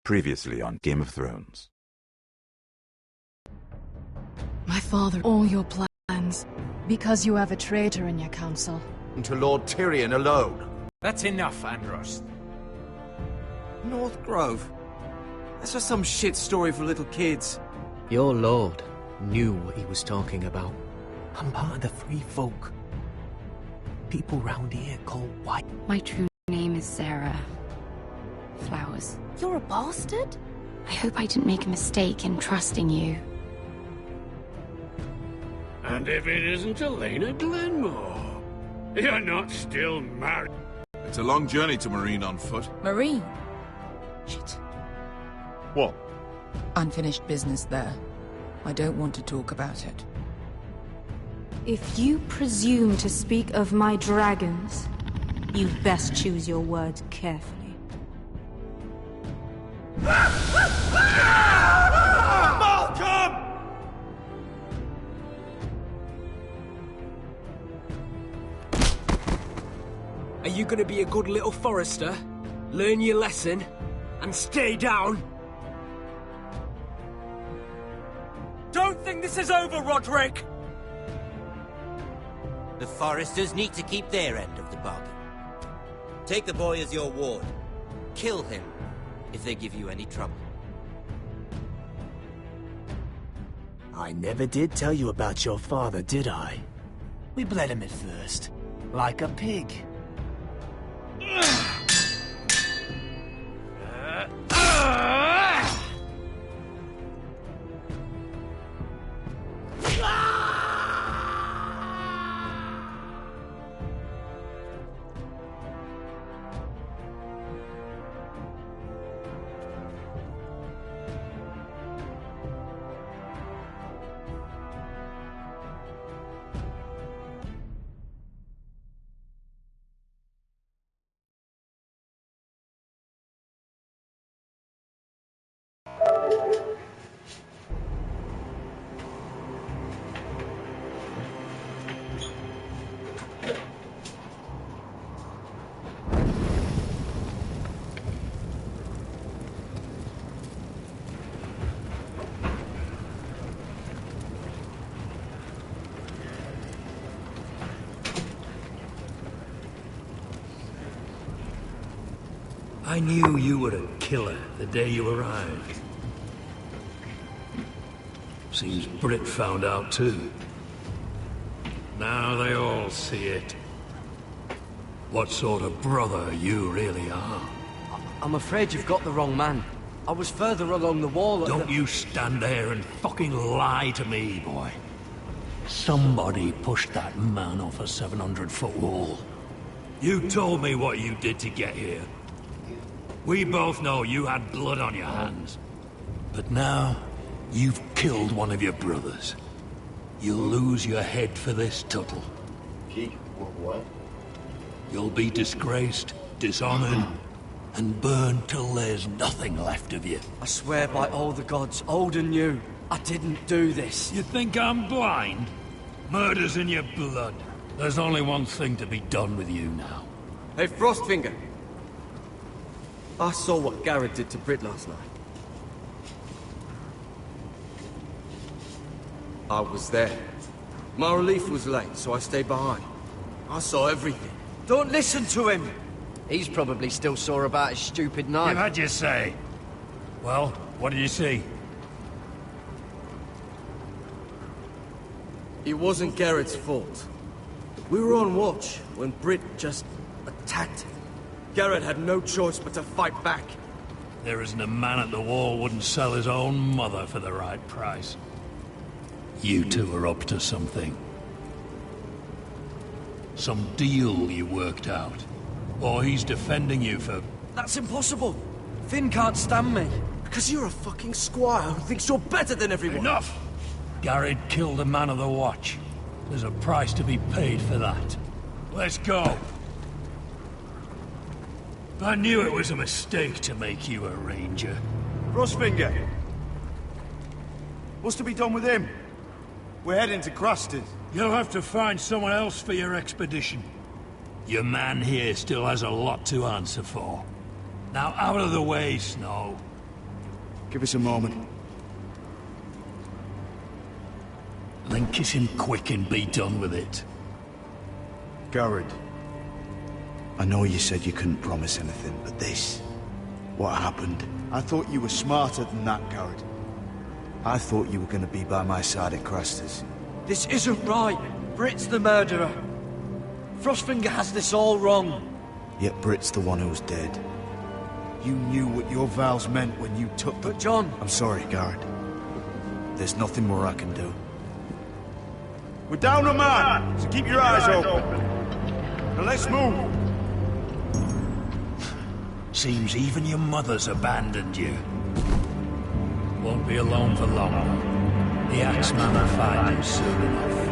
Previously on Game of Thrones. My father, all your plans, because you have a traitor in your council. To Lord Tyrion alone. That's enough, Andros. North Grove? That's just some shit story for little kids. Your lord knew what he was talking about. I'm part of the Free Folk. People round here call white. My true name is Sarah Flowers. You're a bastard? I hope I didn't make a mistake in trusting you. And if it isn't Elena Glenmore, you're not still married. It's a long journey to Marine on foot. Marine? Shit. What? Unfinished business there. I don't want to talk about it. If you presume to speak of my dragons, you'd best choose your words carefully. Malcolm! Are you gonna be a good little Forester? Learn your lesson? And stay down? Don't think this is over, Roderick! The Foresters need to keep their end of the bargain. Take the boy as your ward. Kill him if they give you any trouble. I never did tell you about your father, did I? We bled him at first, like a pig. I knew you were a killer the day you arrived. Seems Britt found out too. Now they all see it. What sort of brother you really are. I'm afraid you've got the wrong man. I was further along the wall at Don't you stand there and fucking lie to me, boy. Somebody pushed that man off a 700-foot wall. You told me what you did to get here. We both know you had blood on your hands. But now, you've killed one of your brothers. You'll lose your head for this, Tuttle. What? You'll be disgraced, dishonored, and burned till there's nothing left of you. I swear by all the gods, old and new, I didn't do this. You think I'm blind? Murder's in your blood. There's only one thing to be done with you now. Hey, Frostfinger. I saw what Garrett did to Britt last night. I was there. My relief was late, so I stayed behind. I saw everything. Don't listen to him! He's probably still sore about his stupid knife. You've had your say. Well, what did you see? It wasn't Garrett's fault. We were on watch when Britt just attacked him. Garrett had no choice but to fight back. There isn't a man at the wall wouldn't sell his own mother for the right price. You two are up to something. Some deal you worked out. Or he's defending you for... That's impossible! Finn can't stand me. Because you're a fucking squire who thinks you're better than everyone. Enough! Garrett killed a man of the watch. There's a price to be paid for that. Let's go. I knew it was a mistake to make you a ranger. Frostfinger! What's to be done with him? We're heading to Crusted. You'll have to find someone else for your expedition. Your man here still has a lot to answer for. Now out of the way, Snow. Give us a moment. Then kiss him quick and be done with it. Garrett, I know you said you couldn't promise anything, but this... what happened? I thought you were smarter than that, Garrett. I thought you were going to be by my side at Craster's. This isn't right. Brit's the murderer. Frostfinger has this all wrong. Yet Brit's the one who's dead. You knew what your vows meant when you took them. But John... I'm sorry, Garrett. There's nothing more I can do. We're down a man, so keep your eyes open. Now let's move. Seems even your mother's abandoned you. Won't be alone for long. The Axeman will find you soon enough.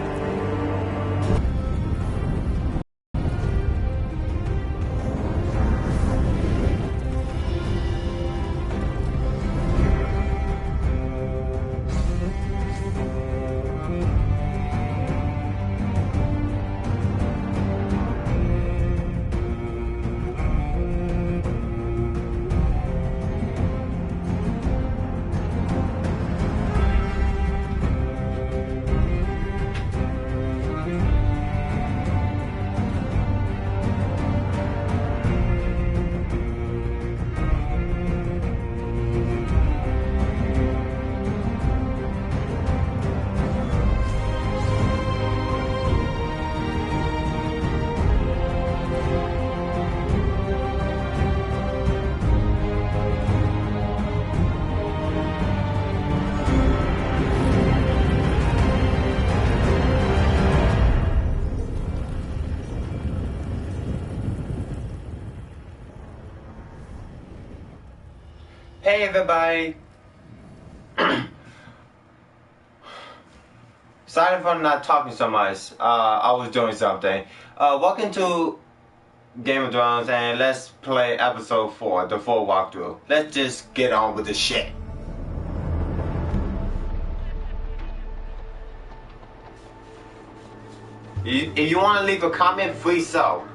Hey everybody! Sorry for not talking so much. I was doing something. Welcome to Game of Thrones, and let's play episode 4, the full walkthrough. Let's just get on with the shit. If you want to leave a comment, please so.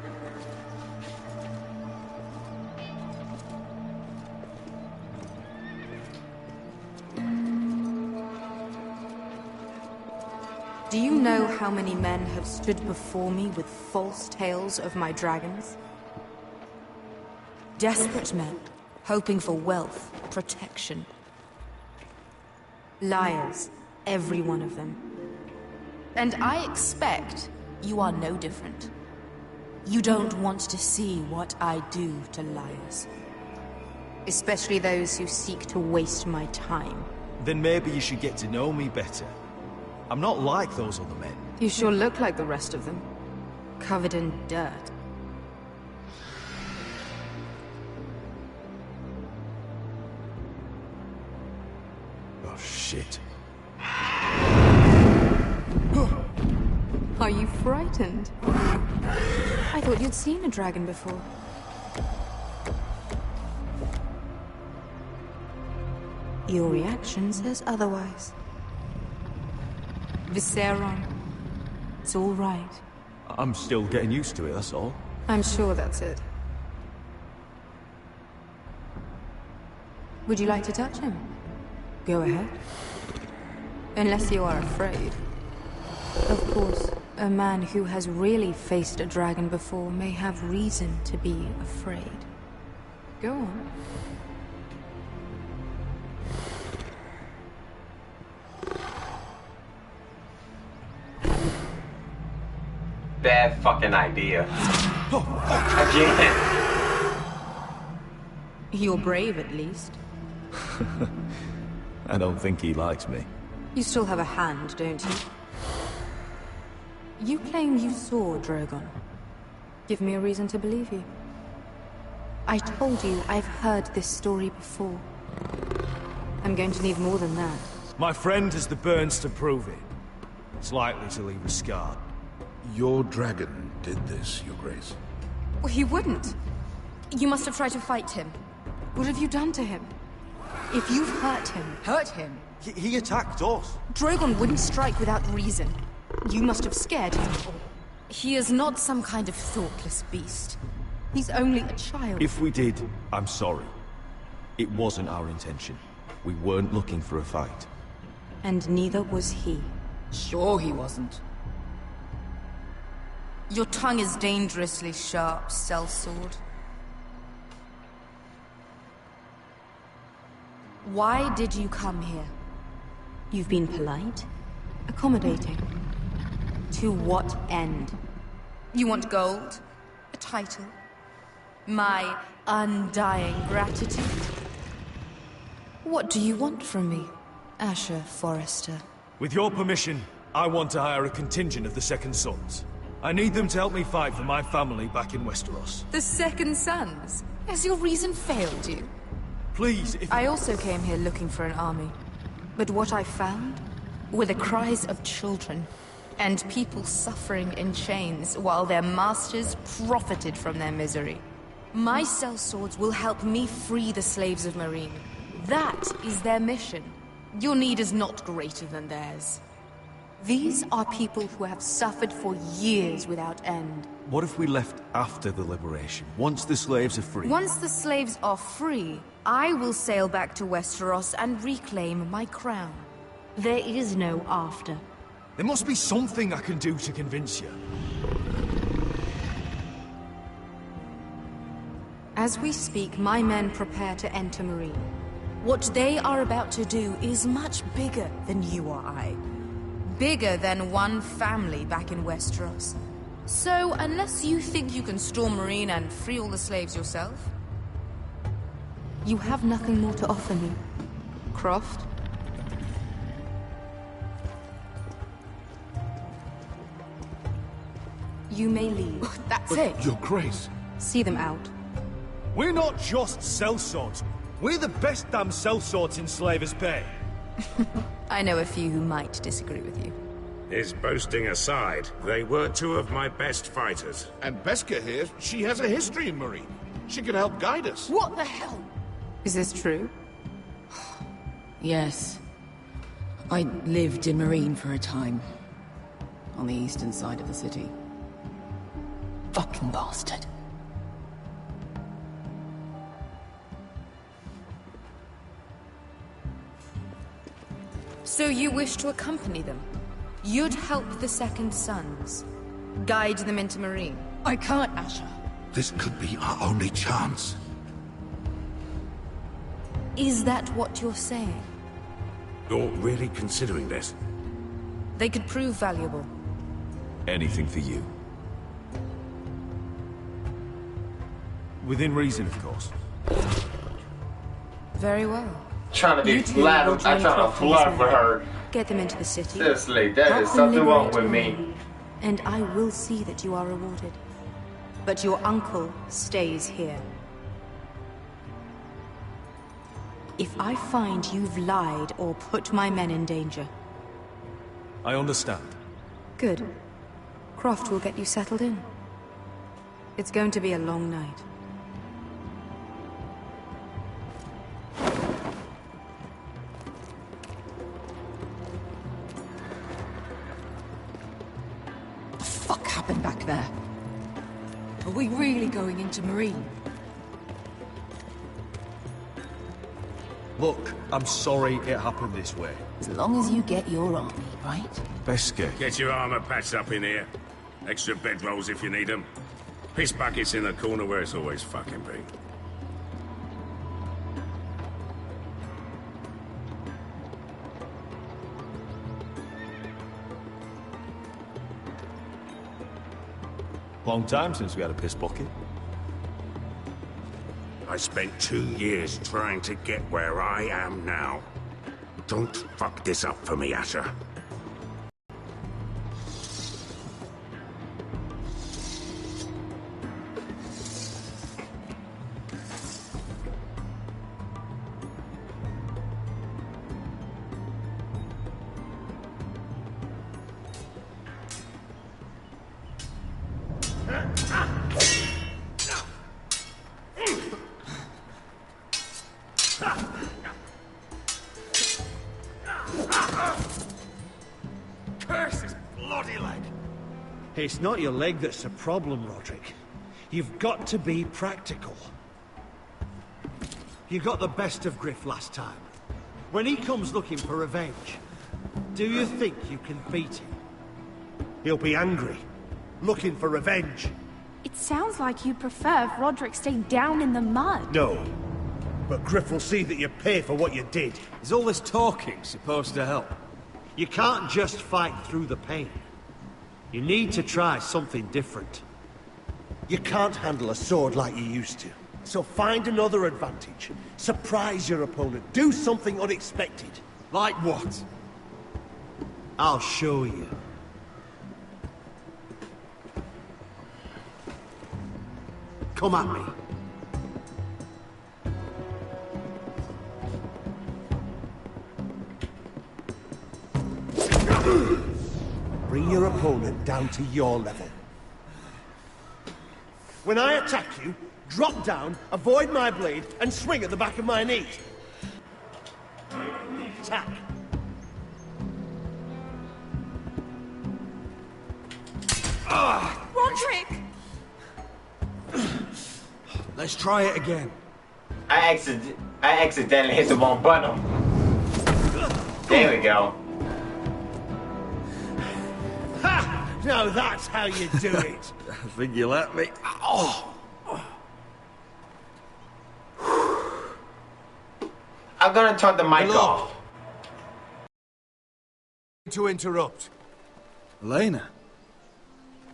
Do you know how many men have stood before me with false tales of my dragons? Desperate men, hoping for wealth, protection. Liars, every one of them. And I expect you are no different. You don't want to see what I do to liars. Especially those who seek to waste my time. Then maybe you should get to know me better. I'm not like those other men. You sure look like the rest of them. Covered in dirt. Oh, shit. Are you frightened? I thought you'd seen a dragon before. Your reaction says otherwise. Viserion. It's all right. I'm still getting used to it, that's all. I'm sure that's it. Would you like to touch him? Go ahead. Unless you are afraid. Of course, a man who has really faced a dragon before may have reason to be afraid. Go on. Bad fucking idea. Again. You're brave, at least. I don't think he likes me. You still have a hand, don't you? You claim you saw Drogon. Give me a reason to believe you. I told you I've heard this story before. I'm going to need more than that. My friend has the burns to prove it. It's likely to leave a scar. Your dragon did this, Your Grace. Well, he wouldn't. You must have tried to fight him. What have you done to him? If you've hurt him... Hurt him? He attacked us. Drogon wouldn't strike without reason. You must have scared him. He is not some kind of thoughtless beast. He's only a child. If we did, I'm sorry. It wasn't our intention. We weren't looking for a fight. And neither was he. Sure he wasn't. Your tongue is dangerously sharp, sellsword. Why did you come here? You've been polite, accommodating. To what end? You want gold? A title? My undying gratitude? What do you want from me, Asher Forrester? With your permission, I want to hire a contingent of the Second Sons. I need them to help me fight for my family back in Westeros. The Second Sons? Has your reason failed you? Please, if... I also came here looking for an army. But what I found were the cries of children, and people suffering in chains while their masters profited from their misery. My sellswords will help me free the slaves of Meereen. That is their mission. Your need is not greater than theirs. These are people who have suffered for years without end. What if we left after the liberation, once the slaves are free? Once the slaves are free, I will sail back to Westeros and reclaim my crown. There is no after. There must be something I can do to convince you. As we speak, my men prepare to enter Meereen. What they are about to do is much bigger than you or I. Bigger than one family back in Westeros. So, unless you think you can storm Meereen and free all the slaves yourself, you have nothing more to offer me, Croft. You may leave. That's it. Your Grace. See them out. We're not just sellswords. We're the best damn sellswords in Slavers Bay. I know a few who might disagree with you. His boasting aside, they were two of my best fighters. And Beskha here, she has a history in Meereen. She could help guide us. What the hell? Is this true? Yes. I lived in Meereen for a time. On the eastern side of the city. Fucking bastard. So you wish to accompany them? You'd help the Second Sons? Guide them into Meereen? I can't, Asher. This could be our only chance. Is that what you're saying? You're really considering this? They could prove valuable. Anything for you. Within reason, of course. Very well. Trying to be flat. I'm trying to flirt with her. Get them into the city. Seriously, that is something wrong with me. And I will see that you are rewarded. But your uncle stays here. If I find you've lied or put my men in danger... I understand. Good. Croft will get you settled in. It's going to be a long night. What the fuck happened back there? Are we really going into Meereen? Look, I'm sorry it happened this way. As long as you get your army, right? Beskha. Get your armor patched up in here. Extra bedrolls if you need them. Piss buckets in the corner where it's always fucking been. Long time since we had a piss bucket. I spent 2 years trying to get where I am now. Don't fuck this up for me, Asher. Curse his bloody leg! It's not your leg that's the problem, Roderick. You've got to be practical. You got the best of Griff last time. When he comes looking for revenge, do you think you can beat him? He'll be angry, looking for revenge. It sounds like you prefer if Roderick stayed down in the mud. No. But Griff will see that you pay for what you did. Is all this talking supposed to help? You can't just fight through the pain. You need to try something different. You can't handle a sword like you used to. So find another advantage. Surprise your opponent. Do something unexpected. Like what? I'll show you. Come at me. Bring your opponent down to your level. When I attack you, drop down, avoid my blade, and swing at the back of my knees. Attack. Roderick! Let's try it again. I accidentally hit the wrong button. There we go. Ha! Now that's how you do it. I think you let me. Oh! I'm gonna turn the mic off. To interrupt. Elena.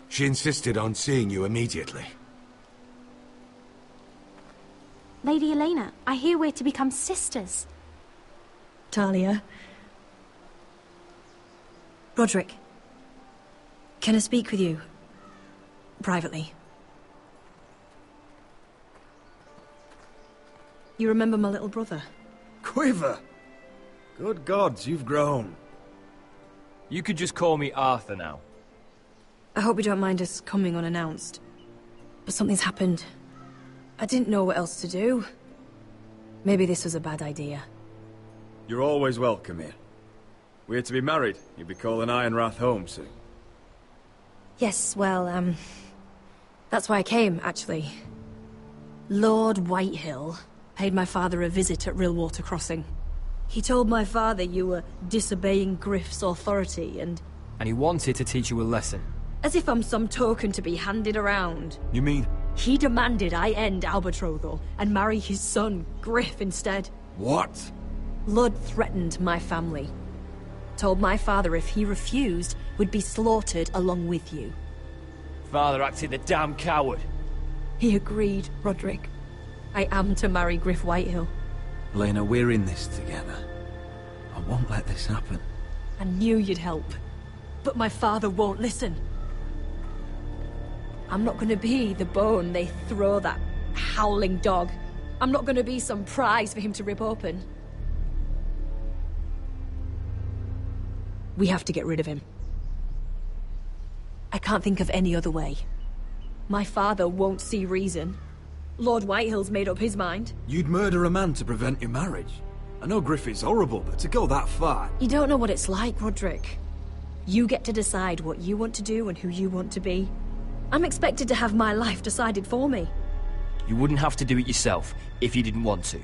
She insisted on seeing you immediately. Lady Elena, I hear we're to become sisters. Talia. Roderick. Can I speak with you? Privately. You remember my little brother? Quiver! Good gods, you've grown. You could just call me Arthur now. I hope you don't mind us coming unannounced. But something's happened. I didn't know what else to do. Maybe this was a bad idea. You're always welcome here. We're to be married. You'll be calling Ironrath home soon. Yes, well, that's why I came, actually. Lord Whitehill paid my father a visit at Rillwater Crossing. He told my father you were disobeying Griff's authority and... And he wanted to teach you a lesson. As if I'm some token to be handed around. You mean... He demanded I end our betrothal and marry his son, Griff, instead. What? Lord threatened my family. Told my father if he refused, we'd be slaughtered along with you. Father acted the damn coward. He agreed, Roderick. I am to marry Griff Whitehill. Elena, we're in this together. I won't let this happen. I knew you'd help. But my father won't listen. I'm not gonna be the bone they throw that howling dog. I'm not gonna be some prize for him to rip open. We have to get rid of him. I can't think of any other way. My father won't see reason. Lord Whitehill's made up his mind. You'd murder a man to prevent your marriage. I know Griff is horrible, but to go that far... You don't know what it's like, Roderick. You get to decide what you want to do and who you want to be. I'm expected to have my life decided for me. You wouldn't have to do it yourself if you didn't want to.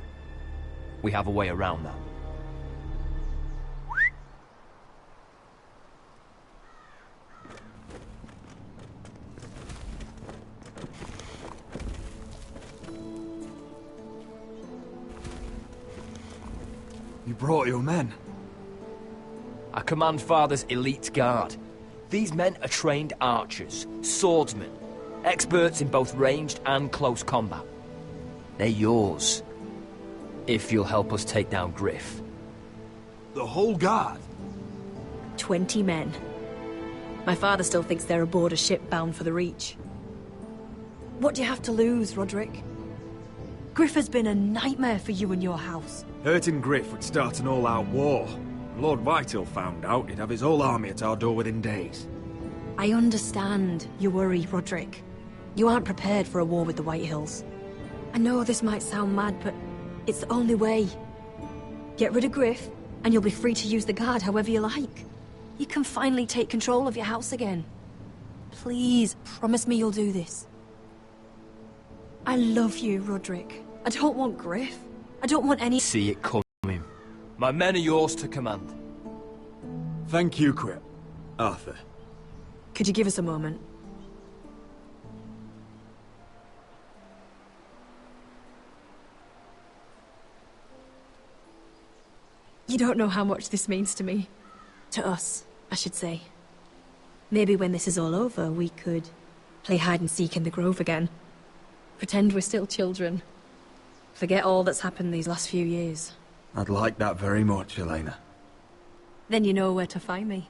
We have a way around that. You brought your men. I command Father's elite guard. These men are trained archers, swordsmen, experts in both ranged and close combat. They're yours, if you'll help us take down Griff. The whole guard? 20 men. My father still thinks they're aboard a ship bound for the Reach. What do you have to lose, Roderick? Griff has been a nightmare for you and your house. Hurting Griff would start an all-out war. Lord Whitehill found out he'd have his whole army at our door within days. I understand your worry, Roderick. You aren't prepared for a war with the Whitehills. I know this might sound mad, but it's the only way. Get rid of Griff, and you'll be free to use the guard however you like. You can finally take control of your house again. Please, promise me you'll do this. I love you, Roderick. I don't want Griff. I don't want any... See it coming. My men are yours to command. Thank you, Quip. Arthur. Could you give us a moment? You don't know how much this means to me. To us, I should say. Maybe when this is all over, we could play hide-and-seek in the Grove again. Pretend we're still children. Forget all that's happened these last few years. I'd like that very much, Elena. Then you know where to find me.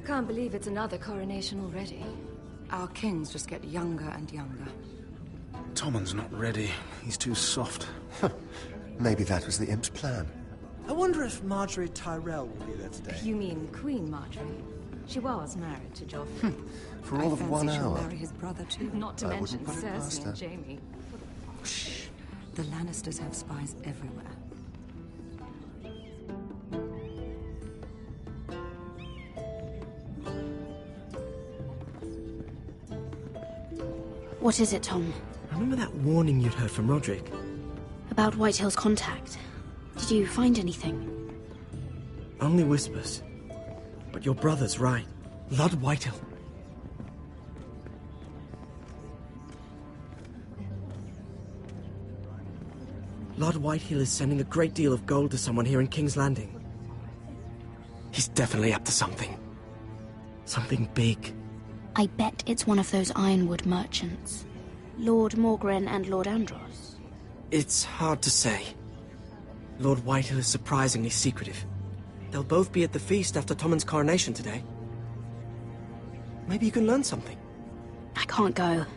Can't believe it's another coronation already. Our kings just get younger and younger. Tommen's not ready. He's too soft. Maybe that was the imp's plan. I wonder if Marjorie Tyrell will be there today. You mean Queen Marjorie? She was married to Joffrey. For all of 1 she'll hour. marry his brother too. Not to I mention wouldn't put it past Cersei her. and Jaime. Shh. The Lannisters have spies everywhere. What is it, Tom? Remember that warning you'd heard from Roderick? About Whitehill's contact. Did you find anything? Only whispers. But your brother's right. Lord Whitehill. Lord Whitehill is sending a great deal of gold to someone here in King's Landing. He's definitely up to something. Something big. I bet it's one of those ironwood merchants. Lord Morgren and Lord Andros. It's hard to say. Lord Whitehill is surprisingly secretive. They'll both be at the feast after Tommen's coronation today. Maybe you can learn something. I can't go.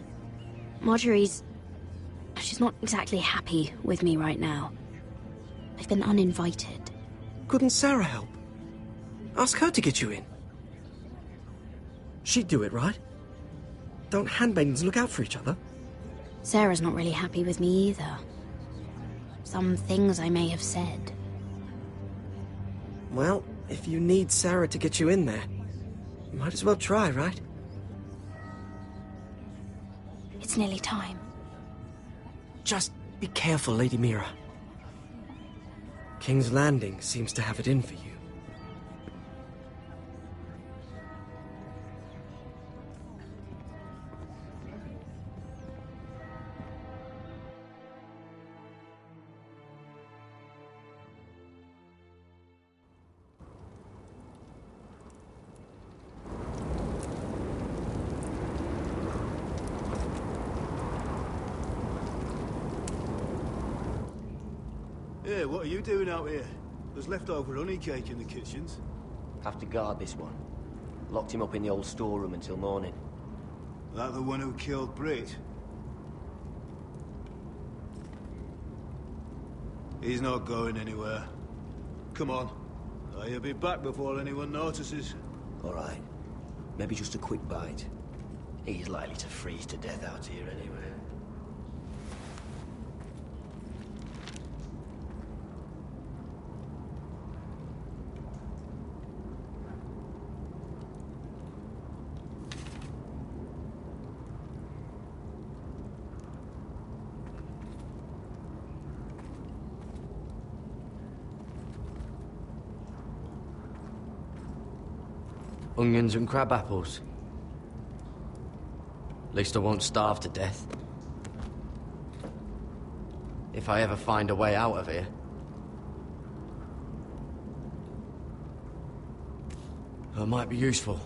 Marjorie's... she's not exactly happy with me right now. I've been uninvited. Couldn't Sarah help? Ask her to get you in. She'd do it, right? Don't handmaidens look out for each other? Sarah's not really happy with me either. Some things I may have said. Well, if you need Sarah to get you in there, you might as well try, right? It's nearly time. Just be careful, Lady Mira. King's Landing seems to have it in for you. Hey, what are you doing out here? There's leftover honey cake in the kitchens. Have to guard this one. Locked him up in the old storeroom until morning. That the one who killed Brit? He's not going anywhere. Come on. He'll be back before anyone notices. All right. Maybe just a quick bite. He's likely to freeze to death out here anyway. Onions and crab apples. At least I won't starve to death. If I ever find a way out of here. It might be useful.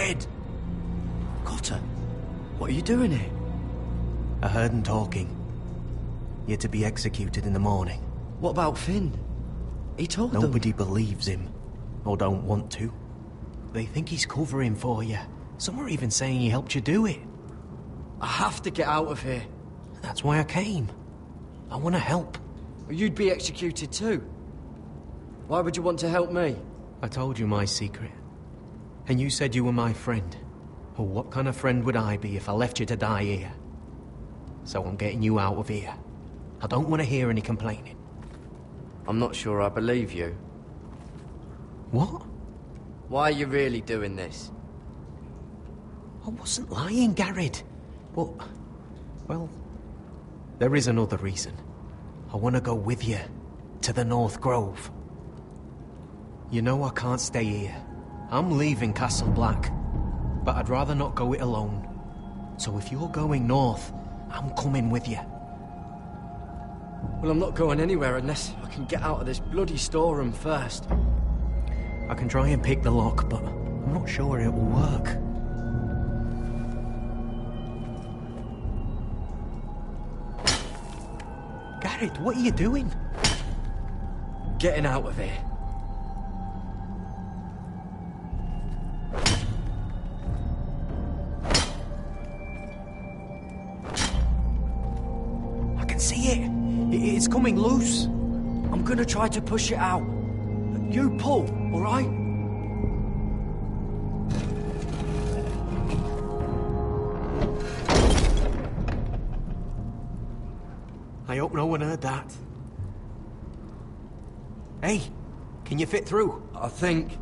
Gared! Cotter, what are you doing here? I heard them talking. You're to be executed in the morning. What about Finn? He told them. Nobody believes him. Or don't want to. They think he's covering for you. Some are even saying he helped you do it. I have to get out of here. That's why I came. I want to help. You'd be executed too. Why would you want to help me? I told you my secret. And you said you were my friend. Well, what kind of friend would I be if I left you to die here? So I'm getting you out of here. I don't want to hear any complaining. I'm not sure I believe you. What? Why are you really doing this? I wasn't lying, Garrett. But, well, there is another reason. I want to go with you to the North Grove. You know I can't stay here. I'm leaving Castle Black, but I'd rather not go it alone. So if you're going north, I'm coming with you. Well, I'm not going anywhere unless I can get out of this bloody storeroom first. I can try and pick the lock, but I'm not sure it will work. Garrett, what are you doing? Getting out of here. I can see it. It's coming loose. I'm gonna try to push it out. You pull, all right? I hope no one heard that. Hey, can you fit through? I think.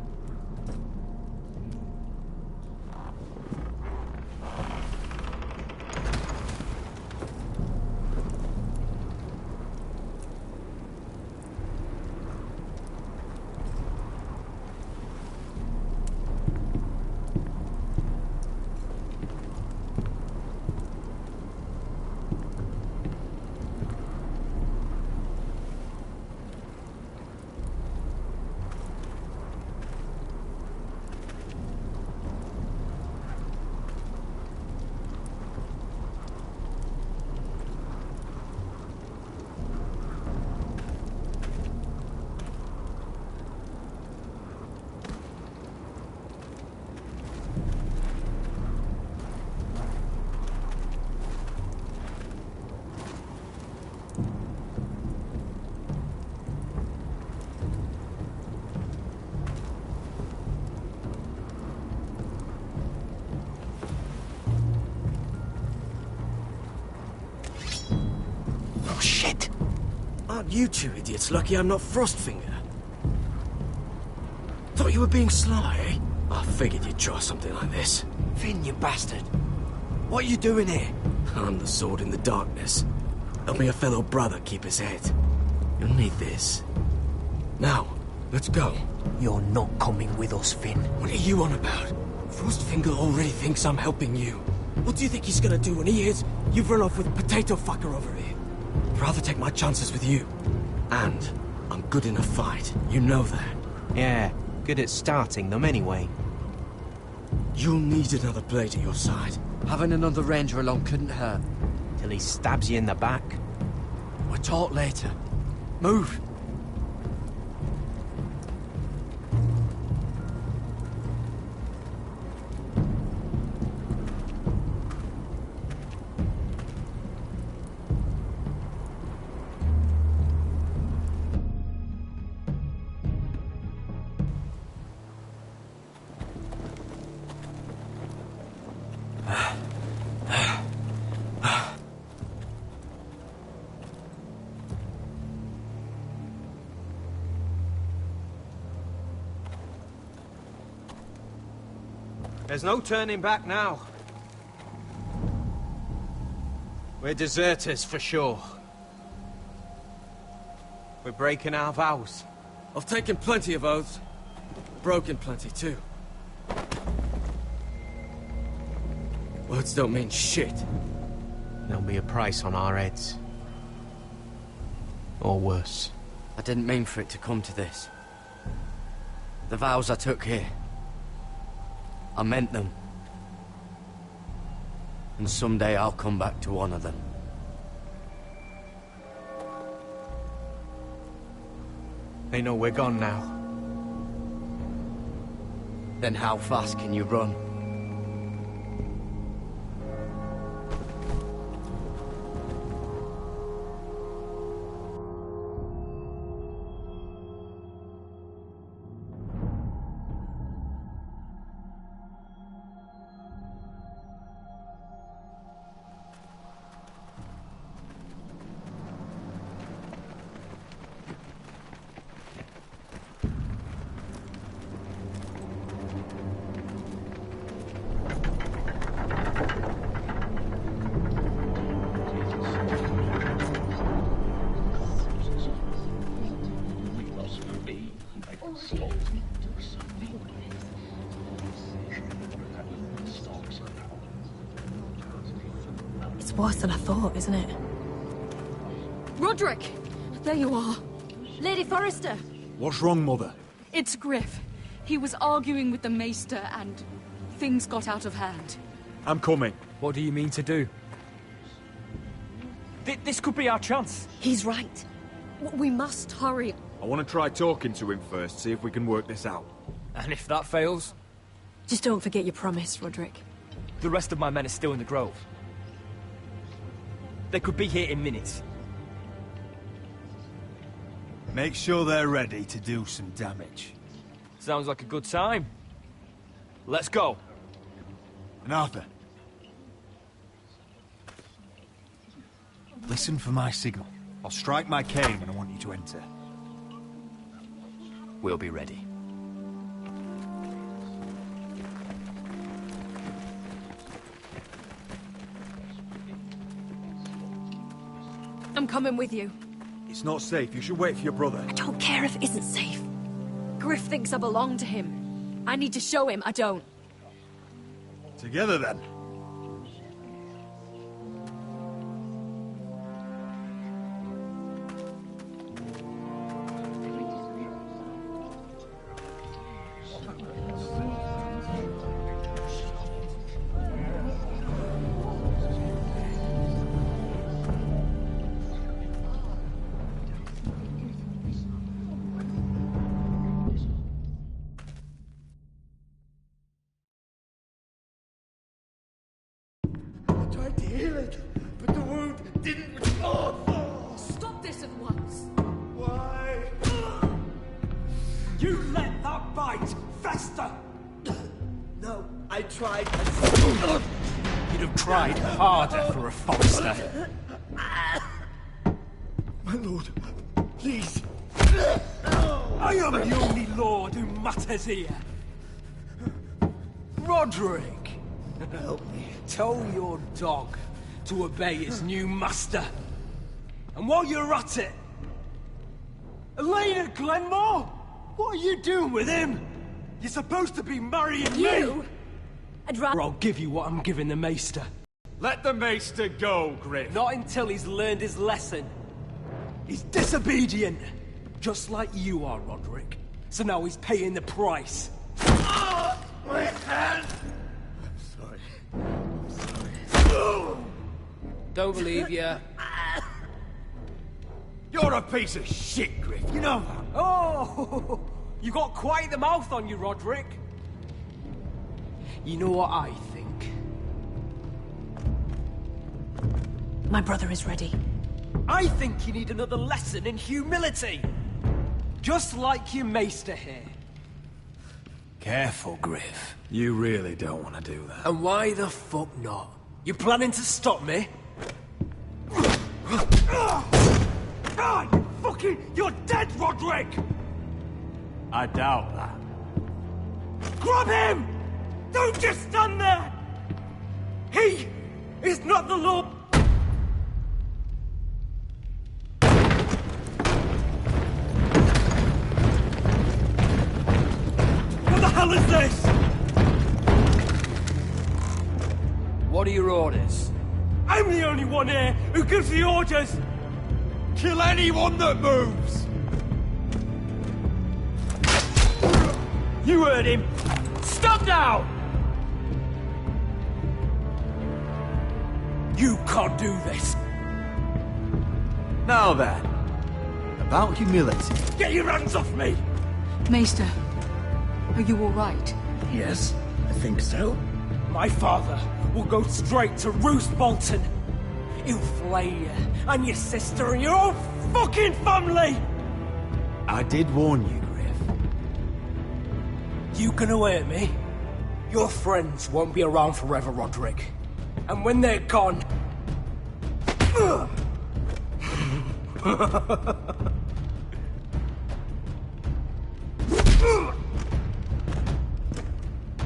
You two idiots lucky I'm not Frostfinger. Thought you were being sly, eh? I figured you'd try something like this. Finn, you bastard. What are you doing here? I'm the sword in the darkness. Helping a fellow brother keep his head. You'll need this. Now, let's go. You're not coming with us, Finn. What are you on about? Frostfinger already thinks I'm helping you. What do you think he's gonna do when he hears you've run off with Potato Fucker over here? I'd rather take my chances with you. And I'm good in a fight. You know that. Yeah, good at starting them anyway. You'll need another blade at your side. Having another ranger along couldn't hurt. Till he stabs you in the back. We'll talk later. Move! There's no turning back now. We're deserters for sure. We're breaking our vows. I've taken plenty of oaths. Broken plenty too. Words don't mean shit. There'll be a price on our heads. Or worse. I didn't mean for it to come to this. The vows I took here. I meant them. And someday I'll come back to honor them. They know we're gone now. Then how fast can you run? It's worse than I thought, isn't it? Roderick! There you are. Lady Forrester! What's wrong, Mother? It's Griff. He was arguing with the Maester and things got out of hand. I'm coming. What do you mean to do? This could be our chance. He's right. We must hurry. I want to try talking to him first, see if we can work this out. And if that fails? Just don't forget your promise, Roderick. The rest of my men are still in the grove. They could be here in minutes. Make sure they're ready to do some damage. Sounds like a good time. Let's go. And Arthur, listen for my signal. I'll strike my cane when I want you to enter. We'll be ready. I'm coming with you. It's not safe. You should wait for your brother. I don't care if it isn't safe. Griff thinks I belong to him. I need to show him I don't. Together, then. Stop this at once! Why? You let that bite fester! No, I tried. You'd have tried harder for a Forrester. My lord, please. I am the only lord who matters here. Roderick, help me. Tell your dog to obey his new master. And while you're at it, Elena Glenmore, what are you doing with him? You're supposed to be marrying me. I'd rather. Or I'll give you what I'm giving the Maester. Let the Maester go, Griff. Not until he's learned his lesson. He's disobedient, just like you are, Roderick. So now he's paying the price. My hand! Sorry. Don't believe you. You're a piece of shit, Griff. You know that. Oh, you got quite the mouth on you, Roderick. You know what I think? My brother is ready. I think you need another lesson in humility. Just like your Maester here. Careful, Griff. You really don't want to do that. And why the fuck not? You planning to stop me? God, you're dead, Roderick! I doubt that. Grab him! Don't just stand there! He is not the Lord. What the hell is this? What are your orders? I'm the only one here who gives the orders! Kill anyone that moves! You heard him! Stop now! You can't do this! Now then, about humility. Get your hands off me! Maester, are you all right? Yes, I think so. My father will go straight to Roose Bolton. He'll flay you, and your sister, and your whole fucking family! I did warn you, Griff. You can hear me. Your friends won't be around forever, Roderick. And when they're gone...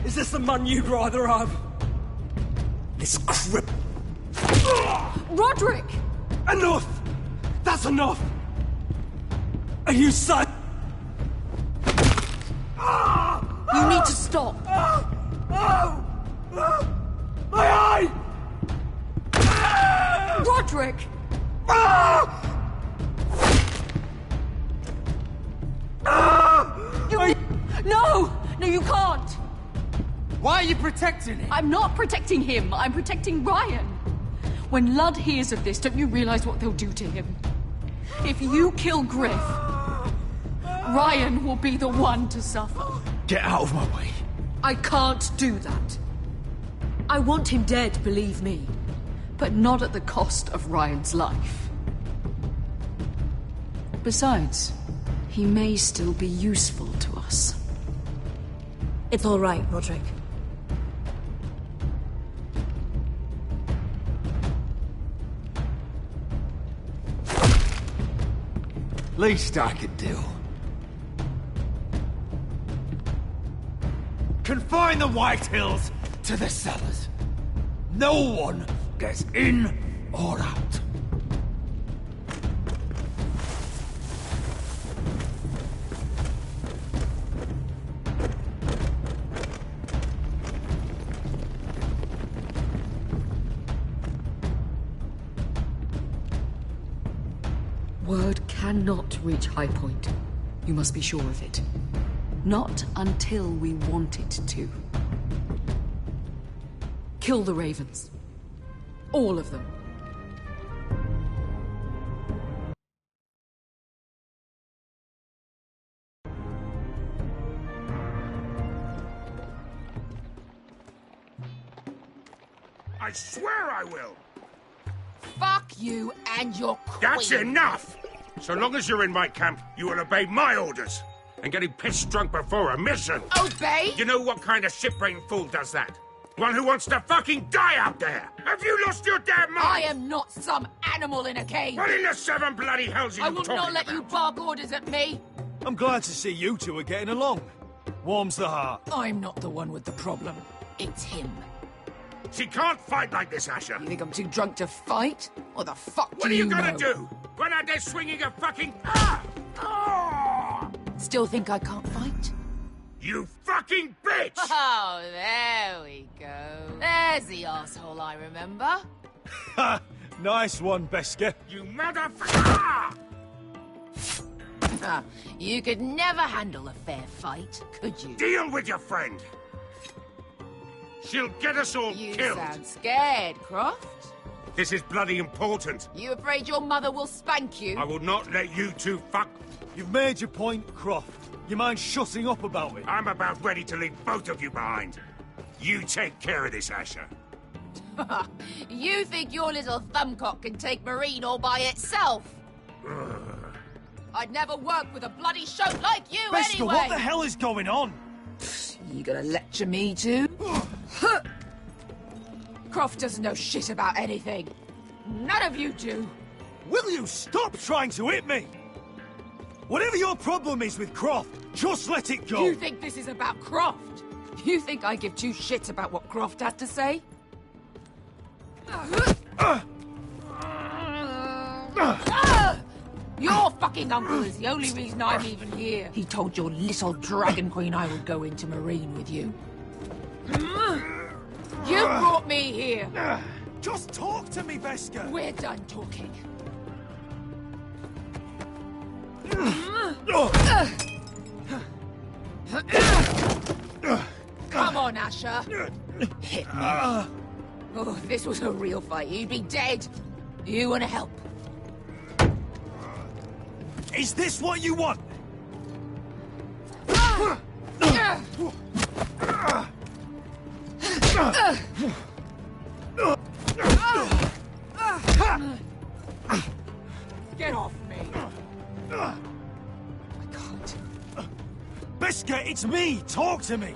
Is this the man you'd rather have? This crip... Roderick! Enough! That's enough! Are you sad? You need to stop. My eye! Roderick! No! No, you can't! Why are you protecting him? I'm not protecting him. I'm protecting Ryan. When Ludd hears of this, don't you realize what they'll do to him? If you kill Griff, Ryan will be the one to suffer. Get out of my way. I can't do that. I want him dead, believe me. But not at the cost of Ryan's life. Besides, he may still be useful to us. It's all right, Roderick. Least I could do. Confine the White Hills to the cellars. No one gets in or out. Word cannot reach High Point. You must be sure of it. Not until we want it to. Kill the Ravens. All of them. I swear I will! Fuck you and your queen. That's enough! So long as you're in my camp, you will obey my orders. And getting pissed drunk before a mission. Obey? You know what kind of shit-brained fool does that? One who wants to fucking die out there! Have you lost your damn mind? I am not some animal in a cage. What in the seven bloody hells are you I will talking not let about? you bark orders at me. I'm glad to see you two are getting along. Warms the heart. I'm not the one with the problem. It's him. She can't fight like this, Asher. You think I'm too drunk to fight? What the fuck What do are you you gonna know? do? Run out there swinging a fucking... Still think I can't fight? You fucking bitch! Oh, there we go. There's the asshole I remember. Ha! Nice one, Beskar. You motherfucker! You could never handle a fair fight, could you? Deal with your friend. She'll get us all You killed. sound scared, Croft. This is bloody important. You afraid your mother will spank you? I will not let you two fuck... You've made your point, Croft. You mind shutting up about it? I'm about ready to leave both of you behind. You take care of this, Asher. You think your little thumbcock can take Marine all by itself? I'd never work with a bloody shote like you Beskar, anyway! what the hell is going on? You gonna lecture me too? Croft doesn't know shit about anything. None of you do. Will you stop trying to hit me? Whatever your problem is with Croft, just let it go. You think this is about Croft? You think I give two shits about what Croft has to say? Your fucking uncle is the only reason I'm even here. He told your little dragon queen I would go into Marine with you. You brought me here. Just talk to me, Beskar. We're done talking. Come on, Asher. Hit me. Oh, if this was a real fight, you'd be dead. You want to help? Is this what you want? Get off me! I can't. Biscuit, it's me! Talk to me!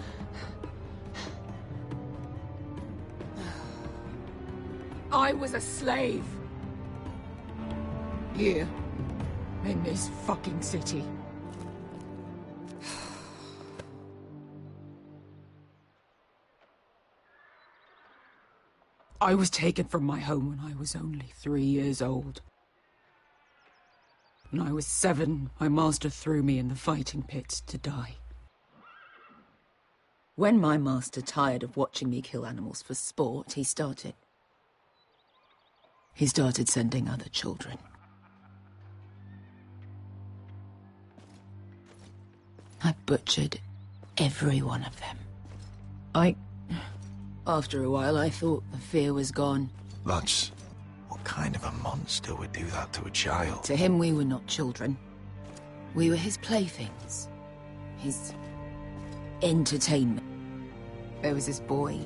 I was a slave. Here. In this fucking city. I was taken from my home when I was only 3 years old. When I was 7, my master threw me in the fighting pits to die. When my master tired of watching me kill animals for sport, he started sending other children. I butchered every one of them. After a while, I thought the fear was gone. That's... What kind of a monster would do that to a child? To him, we were not children. We were his playthings. His... entertainment. There was this boy.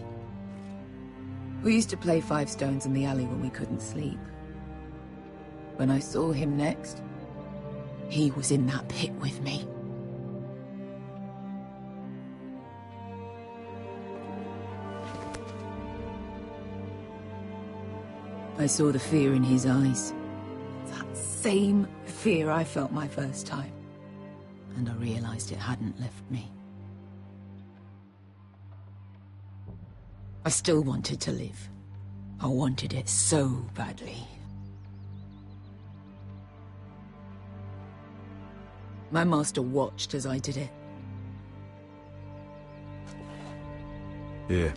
We used to play 5 stones in the alley when we couldn't sleep. When I saw him next, he was in that pit with me. I saw the fear in his eyes. That same fear I felt my first time. And I realized it hadn't left me. I still wanted to live. I wanted it so badly. My master watched as I did it. Here.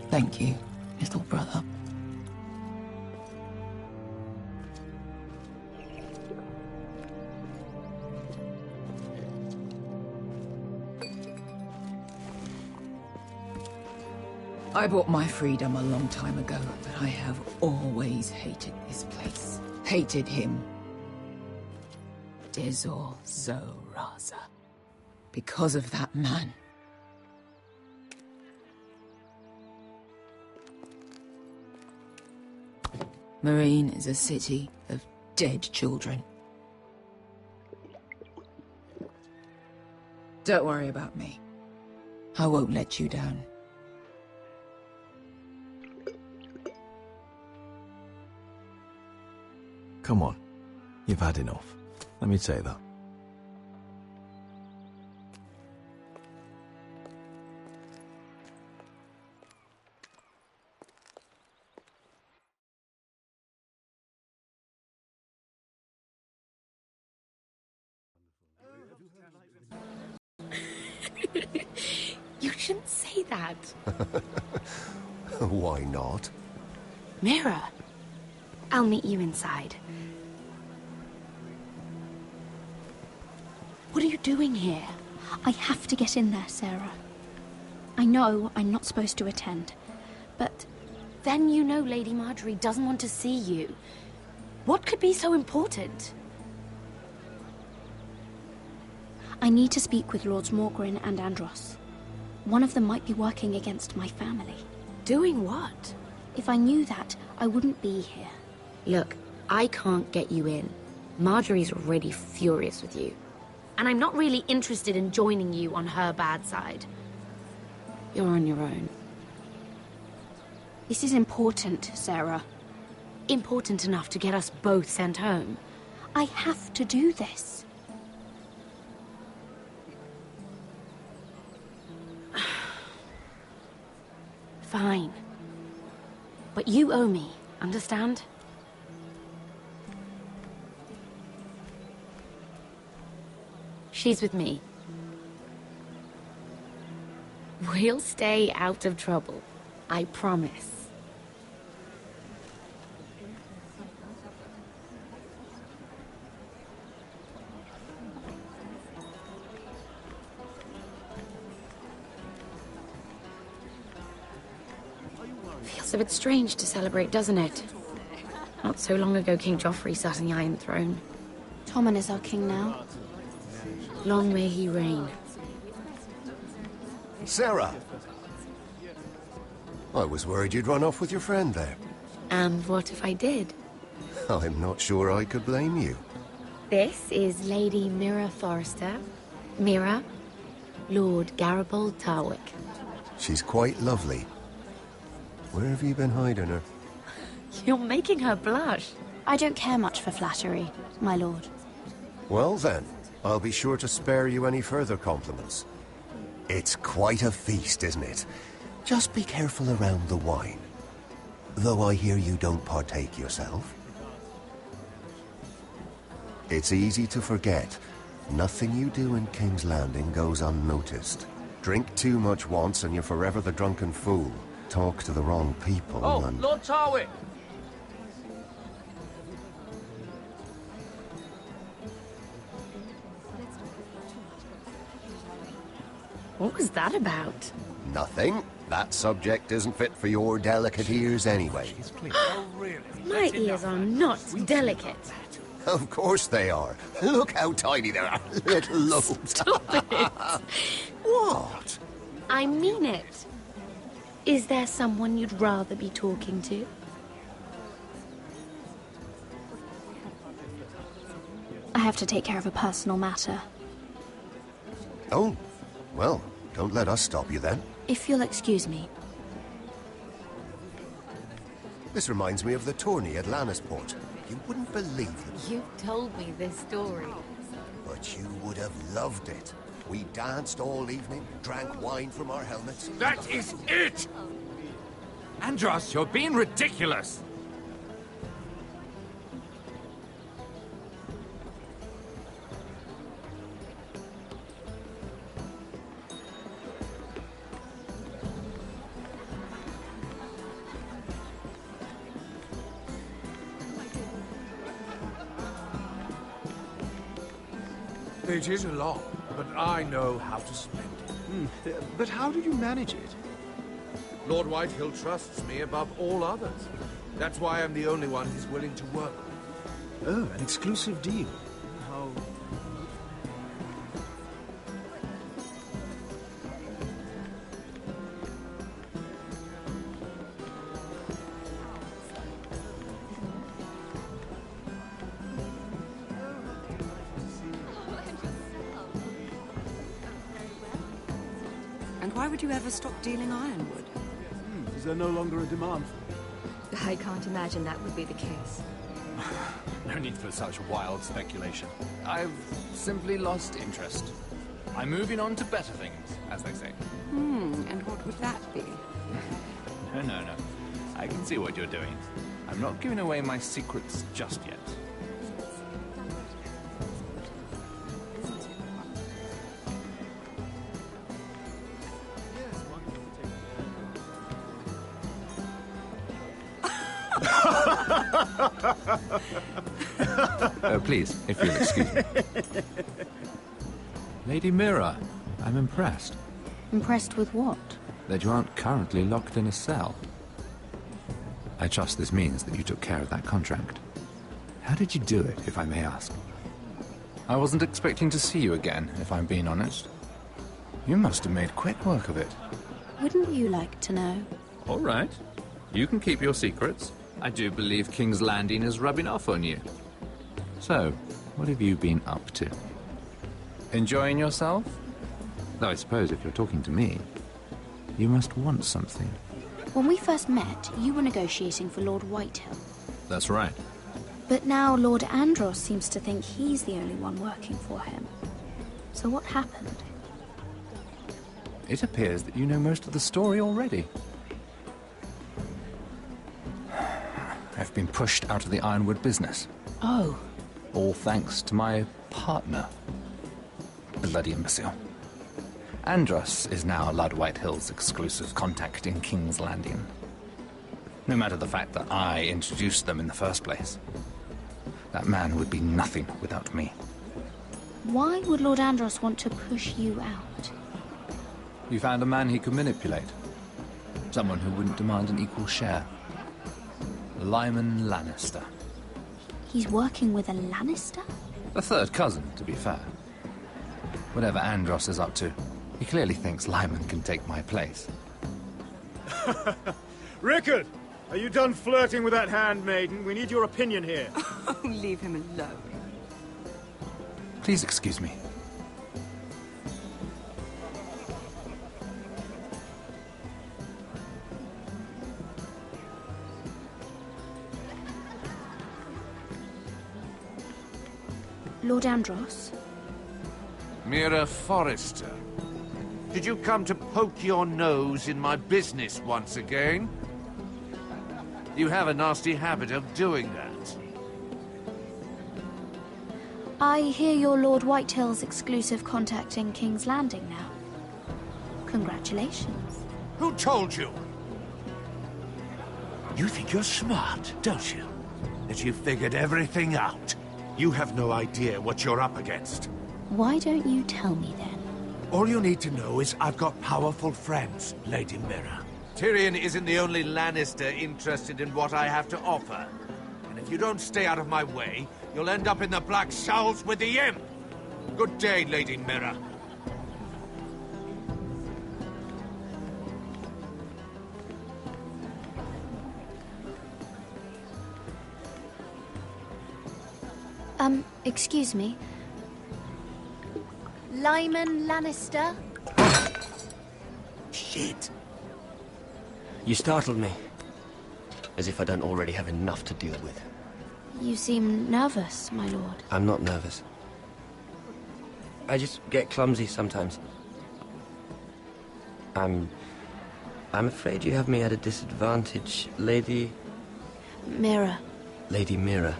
Thank you, little brother. I bought my freedom a long time ago, but I have always hated this place. Hated him. Dezor Zo Raza. Because of that man. Marine is a city of dead children. Don't worry about me. I won't let you down. Come on. You've had enough. Let me say that. You shouldn't say that. Why not? Mira, I'll meet you inside. What are you doing here? I have to get in there, Sarah. I know I'm not supposed to attend, but then you know Lady Marjorie doesn't want to see you. What could be so important? I need to speak with Lords Morgrin and Andros. One of them might be working against my family. Doing what? If I knew that, I wouldn't be here. Look, I can't get you in. Marjorie's already furious with you. And I'm not really interested in joining you on her bad side. You're on your own. This is important, Sarah. Important enough to get us both sent home. I have to do this. Fine. But you owe me, understand? She's with me. We'll stay out of trouble. I promise. Feels a bit strange to celebrate, doesn't it? Not so long ago, King Joffrey sat on the Iron Throne. Tommen is our king now. Long may he reign. Sarah! I was worried you'd run off with your friend there. And what if I did? I'm not sure I could blame you. This is Lady Mira Forrester. Mira, Lord Garibald Tarwick. She's quite lovely. Where have you been hiding her? You're making her blush. I don't care much for flattery, my lord. Well then, I'll be sure to spare you any further compliments. It's quite a feast, isn't it? Just be careful around the wine. Though I hear you don't partake yourself. It's easy to forget. Nothing you do in King's Landing goes unnoticed. Drink too much once and you're forever the drunken fool. Talk to the wrong people and... Lord Tarwick! What was that about? Nothing. That subject isn't fit for your delicate ears anyway. My ears are not delicate. Of course they are. Look how tiny they are. Little lobes. Stop it. What? I mean it. Is there someone you'd rather be talking to? I have to take care of a personal matter. Oh, well, don't let us stop you then. If you'll excuse me. This reminds me of the tourney at Lannisport. You wouldn't believe it. You told me this story. But you would have loved it. We danced all evening, drank wine from our helmets. That is it! Andros, you're being ridiculous! It is a lot, but I know how to spend it. But how did you manage it? Lord Whitehill trusts me above all others. That's why I'm the only one he's willing to work with. Oh, an exclusive deal. How... And why would you ever stop dealing ironwood? Is there no longer a demand for it? I can't imagine that would be the case. No need for such wild speculation. I've simply lost interest. I'm moving on to better things, as they say. And what would that be? No. I can see what you're doing. I'm not giving away my secrets just yet. Please, if you'll excuse me. Lady Mira, I'm impressed. Impressed with what? That you aren't currently locked in a cell. I trust this means that you took care of that contract. How did you do it, if I may ask? I wasn't expecting to see you again, if I'm being honest. You must have made quick work of it. Wouldn't you like to know? All right. You can keep your secrets. I do believe King's Landing is rubbing off on you. So, what have you been up to? Enjoying yourself? Though I suppose if you're talking to me, you must want something. When we first met, you were negotiating for Lord Whitehill. That's right. But now Lord Andros seems to think he's the only one working for him. So what happened? It appears that you know most of the story already. I've been pushed out of the ironwood business. Oh. All thanks to my partner. Bloody imbecile. Andros is now Lord Whitehill's exclusive contact in King's Landing. No matter the fact that I introduced them in the first place. That man would be nothing without me. Why would Lord Andros want to push you out? We found a man he could manipulate. Someone who wouldn't demand an equal share. Lyman Lannister. He's working with a Lannister? A third cousin, to be fair. Whatever Andros is up to, he clearly thinks Lyman can take my place. Rickard! Are you done flirting with that handmaiden? We need your opinion here. Oh, leave him alone. Please excuse me. Lord Andros? Mira Forrester. Did you come to poke your nose in my business once again? You have a nasty habit of doing that. I hear you're Lord Whitehill's exclusive contact in King's Landing now. Congratulations. Who told you? You think you're smart, don't you? That you figured everything out. You have no idea what you're up against. Why don't you tell me then? All you need to know is I've got powerful friends, Lady Mira. Tyrion isn't the only Lannister interested in what I have to offer. And if you don't stay out of my way, you'll end up in the Black Showls with the Imp. Good day, Lady Mira. Excuse me. Lyman Lannister? Shit. You startled me. As if I don't already have enough to deal with. You seem nervous, my lord. I'm not nervous. I just get clumsy sometimes. I'm afraid you have me at a disadvantage, Lady... Mira. Lady Mira.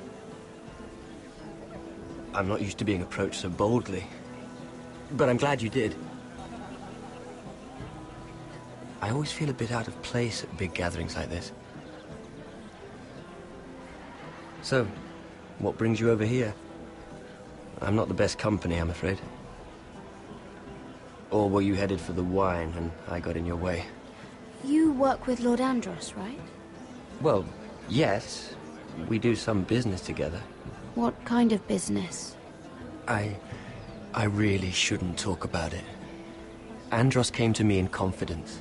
I'm not used to being approached so boldly. But I'm glad you did. I always feel a bit out of place at big gatherings like this. So, what brings you over here? I'm not the best company, I'm afraid. Or were you headed for the wine and I got in your way? You work with Lord Andros, right? Well, yes. We do some business together. What kind of business? I really shouldn't talk about it. Andros came to me in confidence.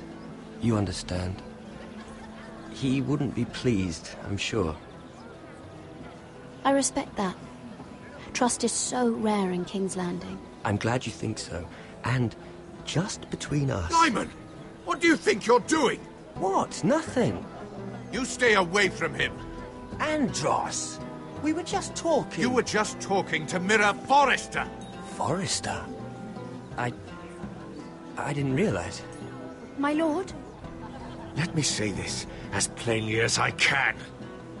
You understand? He wouldn't be pleased, I'm sure. I respect that. Trust is so rare in King's Landing. I'm glad you think so. And just between us... Lyman! What do you think you're doing? What? Nothing. You stay away from him. Andros! We were just talking. You were just talking to Mira Forrester. Forrester? I didn't realize. My lord? Let me say this as plainly as I can.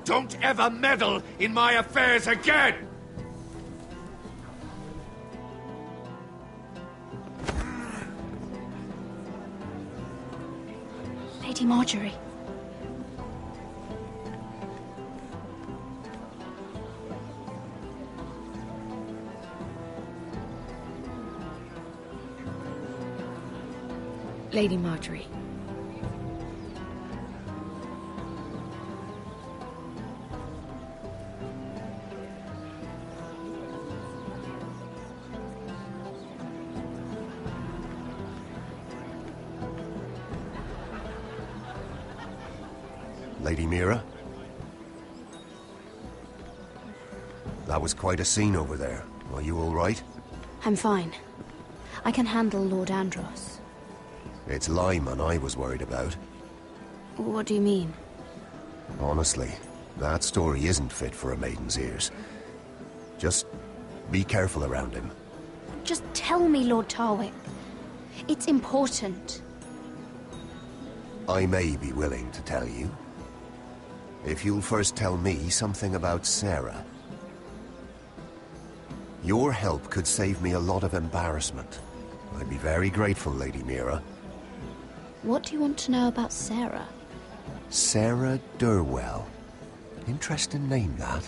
Don't ever meddle in my affairs again! Lady Marjorie. Lady Marjorie. Lady Mira? That was quite a scene over there. Are you all right? I'm fine. I can handle Lord Andros. It's Lyman I was worried about. What do you mean? Honestly, that story isn't fit for a maiden's ears. Just be careful around him. Just tell me, Lord Tarwick. It's important. I may be willing to tell you. If you'll first tell me something about Sarah. Your help could save me a lot of embarrassment. I'd be very grateful, Lady Mira. What do you want to know about Sarah? Sarah Durwell. Interesting name, that.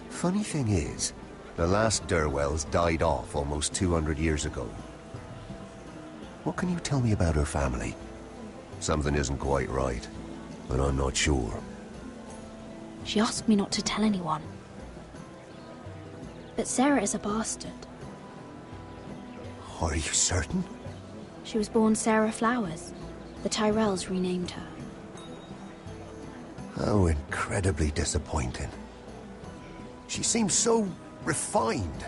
Funny thing is, the last Durwells died off almost 200 years ago. What can you tell me about her family? Something isn't quite right, but I'm not sure. She asked me not to tell anyone. But Sarah is a bastard. Are you certain? She was born Sarah Flowers. The Tyrells renamed her. How incredibly disappointing. She seems so refined.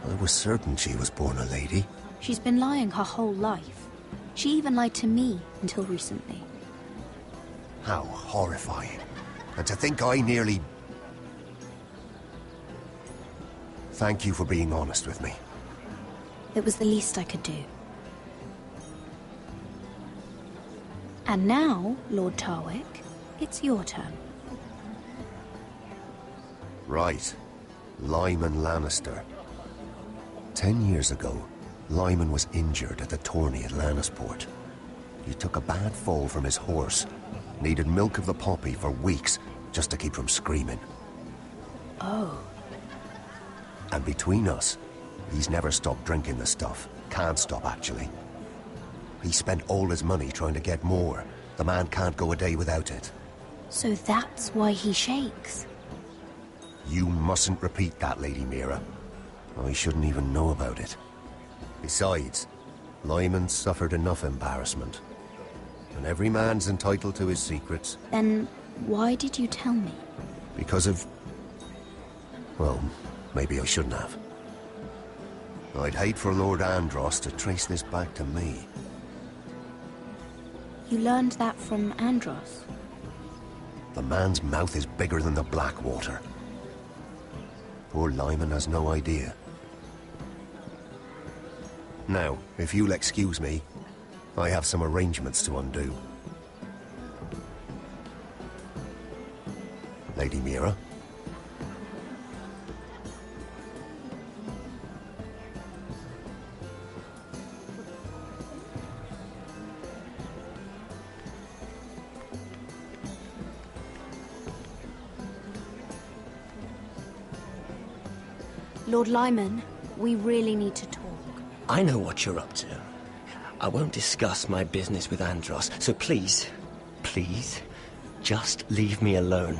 I was certain she was born a lady. She's been lying her whole life. She even lied to me until recently. How horrifying. And to think I nearly... Thank you for being honest with me. It was the least I could do. And now, Lord Tarwick, it's your turn. Right. Lyman Lannister. 10 years ago, Lyman was injured at the tourney at Lannisport. He took a bad fall from his horse. Needed milk of the poppy for weeks just to keep from screaming. Oh. And between us, he's never stopped drinking the stuff. Can't stop, actually. He spent all his money trying to get more. The man can't go a day without it. So that's why he shakes. You mustn't repeat that, Lady Mira. I shouldn't even know about it. Besides, Lyman suffered enough embarrassment. And every man's entitled to his secrets. Then why did you tell me? Because of... well, maybe I shouldn't have. I'd hate for Lord Andros to trace this back to me. You learned that from Andros? The man's mouth is bigger than the Blackwater. Poor Lyman has no idea. Now, if you'll excuse me, I have some arrangements to undo. Lady Mira? Lord Lyman, we really need to talk. I know what you're up to. I won't discuss my business with Andros, so please, please, just leave me alone.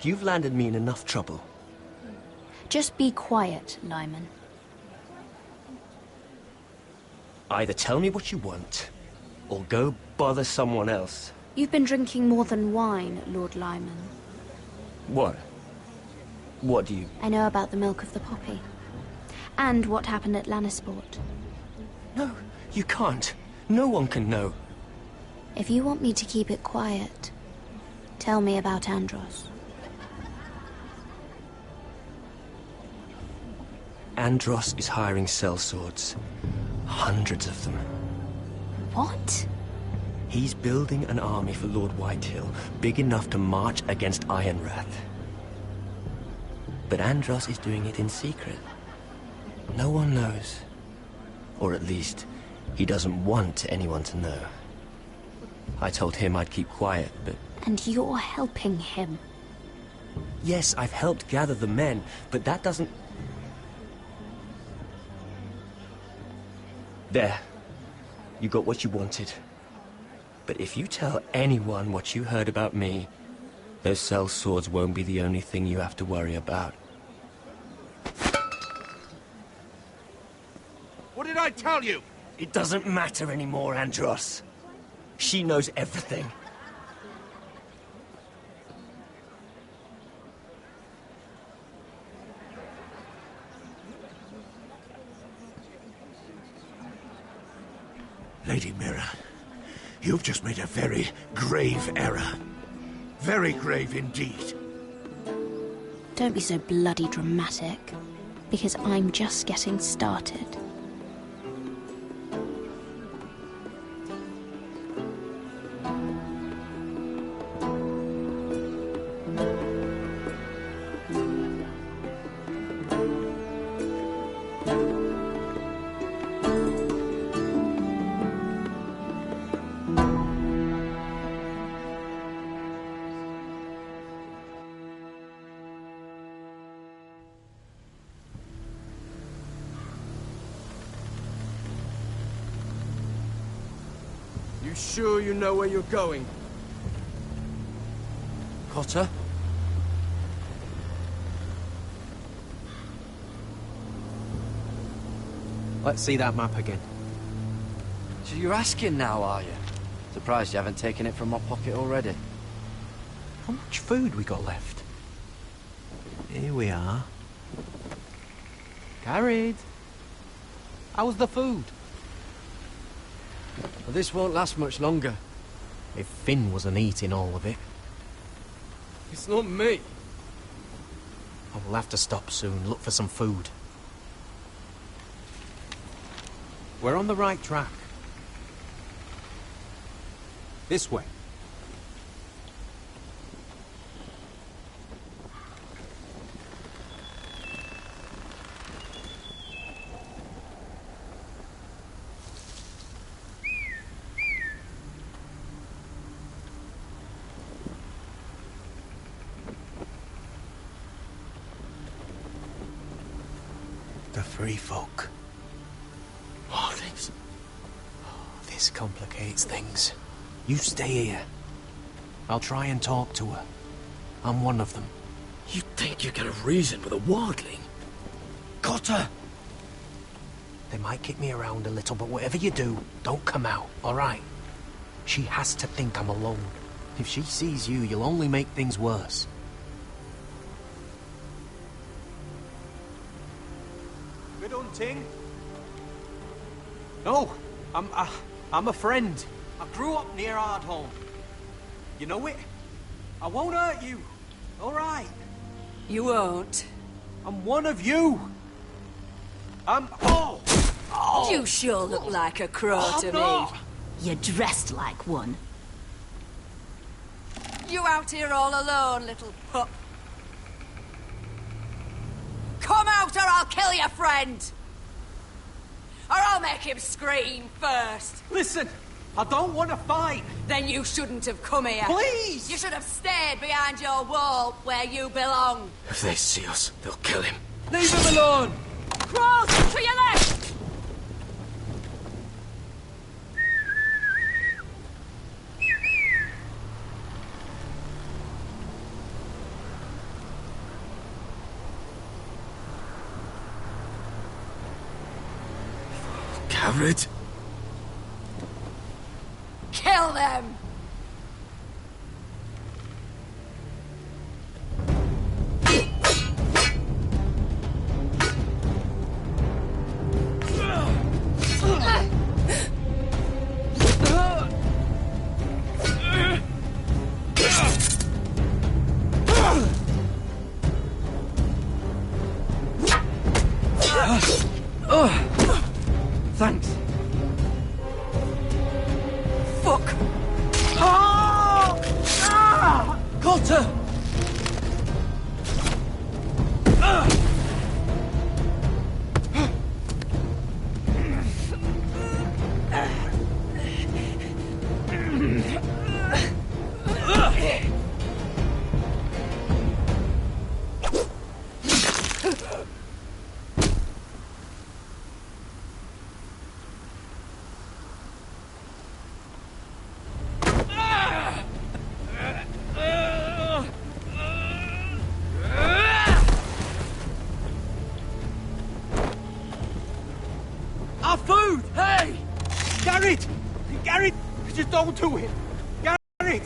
You've landed me in enough trouble. Just be quiet, Lyman. Either tell me what you want, or go bother someone else. You've been drinking more than wine, Lord Lyman. What? What do you... I know about the milk of the poppy. And what happened at Lannisport. No, you can't. No one can know. If you want me to keep it quiet, tell me about Andros. Andros is hiring sellswords. Hundreds of them. What? He's building an army for Lord Whitehill, big enough to march against Ironrath. But Andros is doing it in secret. No one knows. Or at least, he doesn't want anyone to know. I told him I'd keep quiet, but... And you're helping him. Yes, I've helped gather the men, but that doesn't... There. You got what you wanted. But if you tell anyone what you heard about me, those sellswords won't be the only thing you have to worry about. What did I tell you? It doesn't matter anymore, Andros. She knows everything. Lady Mira, you've just made a very grave error. Very grave indeed. Don't be so bloody dramatic, because I'm just getting started. You sure you know where you're going? Cotter? Let's see that map again. So you're asking now, are you? Surprised you haven't taken it from my pocket already. How much food we got left? Here we are. Carried. How's the food? Well, this won't last much longer. If Finn wasn't eating all of it. It's not me. I will have to stop soon, look for some food. We're on the right track. This way. The free folk. Oh, thanks. This complicates things. You stay here. I'll try and talk to her. I'm one of them. You think you can have reason with a wardling? Got her! They might kick me around a little, but whatever you do, don't come out, alright? She has to think I'm alone. If she sees you, you'll only make things worse. Good hunting. No, I'm a friend. I grew up near Ardholm. You know it? I won't hurt you. All right. You won't. I'm one of you. Oh! You sure look like a crow to not. me. You're dressed like one. You out here all alone, little pup? Come out or I'll kill your friend! Or I'll make him scream first. Listen, I don't want to fight. Then you shouldn't have come here. Please! You should have stayed behind your wall where you belong. If they see us, they'll kill him. Leave him alone! Cross to your left! Gared? Kill them! Thanks. Fuck! Got her! Our food! Hey! Gared! Gared! Just don't do it! Gared!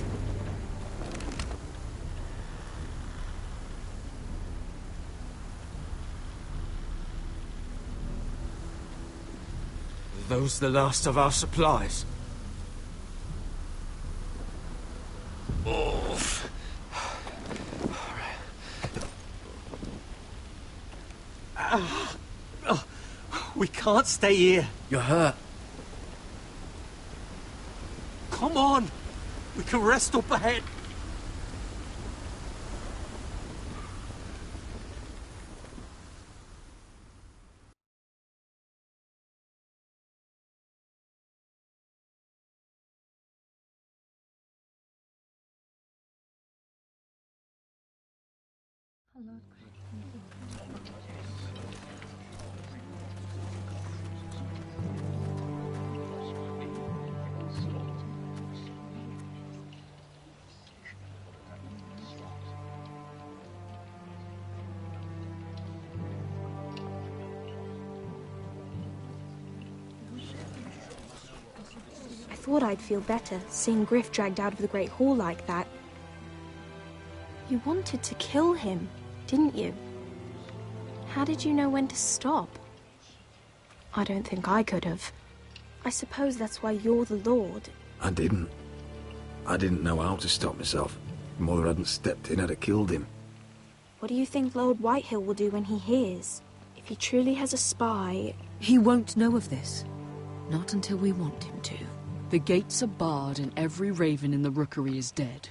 Are those the last of our supplies? Oof. We can't stay here. You're hurt. Come on! We can rest up ahead. thought I'd feel better, seeing Griff dragged out of the Great Hall like that. You wanted to kill him, didn't you? How did you know when to stop? I don't think I could have. I suppose that's why you're the Lord. I didn't. I didn't know how to stop myself. Mother hadn't stepped in, I'd have killed him. What do you think Lord Whitehill will do when he hears? If he truly has a spy... He won't know of this. Not until we want him to. The gates are barred and every raven in the rookery is dead.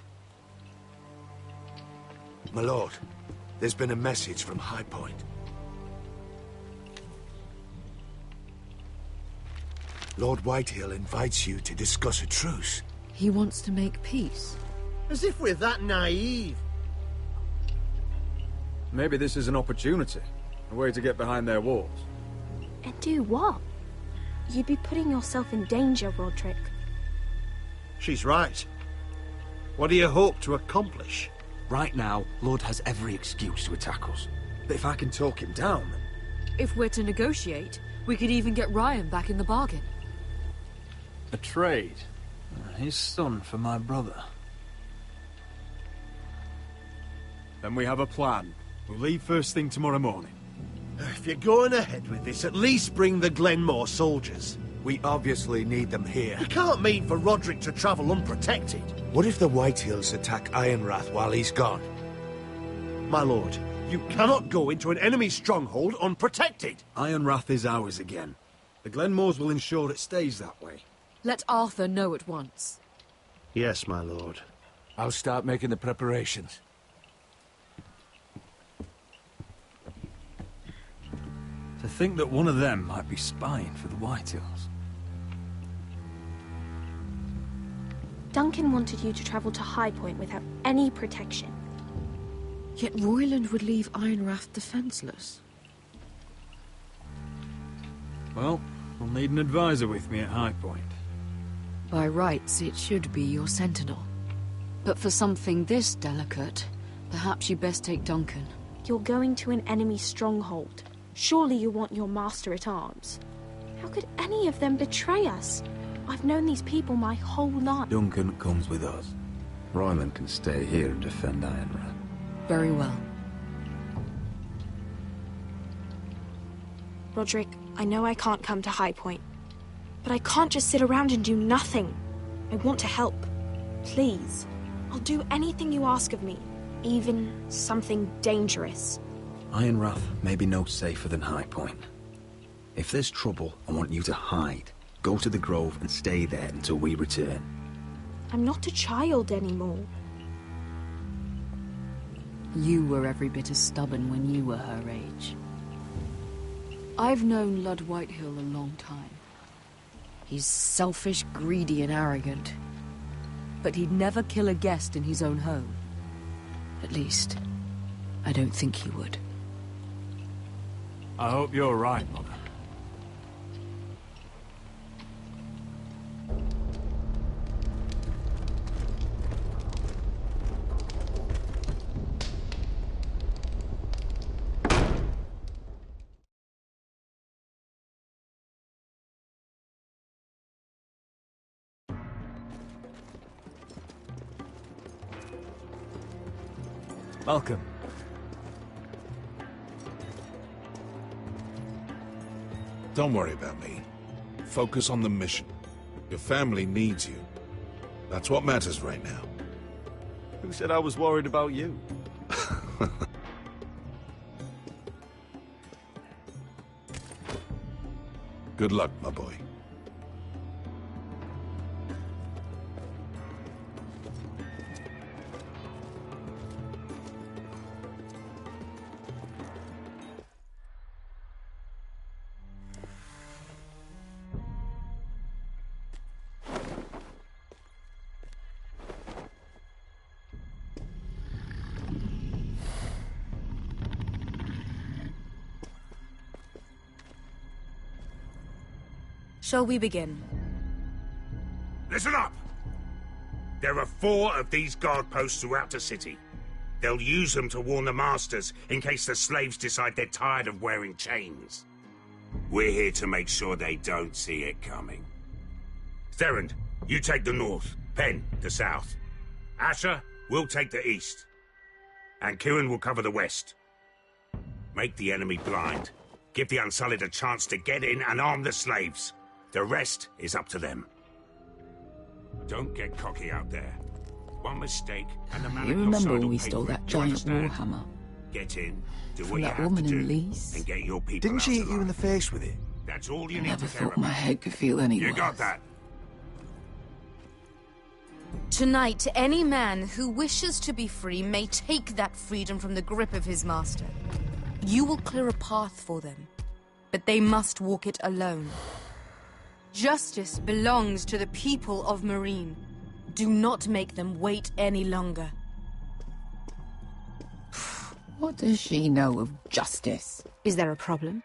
My lord, there's been a message from High Point. Lord Whitehill invites you to discuss a truce. He wants to make peace. As if we're that naive. Maybe this is an opportunity. A way to get behind their walls. And do what? You'd be putting yourself in danger, Roderick. She's right. What do you hope to accomplish? Right now, Lord has every excuse to attack us. But if I can talk him down... If we're to negotiate, we could even get Ryan back in the bargain. A trade? His son for my brother. Then we have a plan. We'll leave first thing tomorrow morning. If you're going ahead with this, at least bring the Glenmore soldiers. We obviously need them here. You can't mean for Roderick to travel unprotected. What if the Whitehills attack Ironrath while he's gone? My lord, you cannot go into an enemy stronghold unprotected. Ironrath is ours again. The Glenmores will ensure it stays that way. Let Arthur know at once. Yes, my lord. I'll start making the preparations. To think that one of them might be spying for the Whitehills. Duncan wanted you to travel to High Point without any protection. Yet Royland would leave Ironrath defenseless. Well, we'll need an advisor with me at High Point. By rights, it should be your sentinel. But for something this delicate, perhaps you best take Duncan. You're going to an enemy stronghold. Surely you want your master-at-arms. How could any of them betray us? I've known these people my whole life. Duncan comes with us. Ryland can stay here and defend Ironrath. Very well. Roderick, I know I can't come to High Point, but I can't just sit around and do nothing. I want to help. Please. I'll do anything you ask of me, even something dangerous. Ironrath may be no safer than High Point. If there's trouble, I want you to hide. Go to the Grove and stay there until we return. I'm not a child anymore. You were every bit as stubborn when you were her age. I've known Lud Whitehill a long time. He's selfish, greedy, and arrogant. But he'd never kill a guest in his own home. At least, I don't think he would. I hope you're right, Mother. Welcome. Don't worry about me. Focus on the mission. Your family needs you. That's what matters right now. Who said I was worried about you? Good luck, my boy. Shall we begin? Listen up! There are 4 of these guard posts throughout the city. They'll use them to warn the masters in case the slaves decide they're tired of wearing chains. We're here to make sure they don't see it coming. Therend, you take the north. Penn, the south. Asher, we'll take the east. And Kieran will cover the west. Make the enemy blind. Give the Unsullied a chance to get in and arm the slaves. The rest is up to them. Don't get cocky out there. One mistake and the man You at your remember side when will we pay stole for it. that You giant understand? warhammer? Get in, do From what you that have to woman in do, Lee's? and get your people Didn't out she hit alive. you in the face with it? That's all you I need never to care thought my about. head could feel any You worse. got that? Tonight, any man who wishes to be free may take that freedom from the grip of his master. You will clear a path for them, but they must walk it alone. Justice belongs to the people of Marine. Do not make them wait any longer. What does she know of justice? Is there a problem?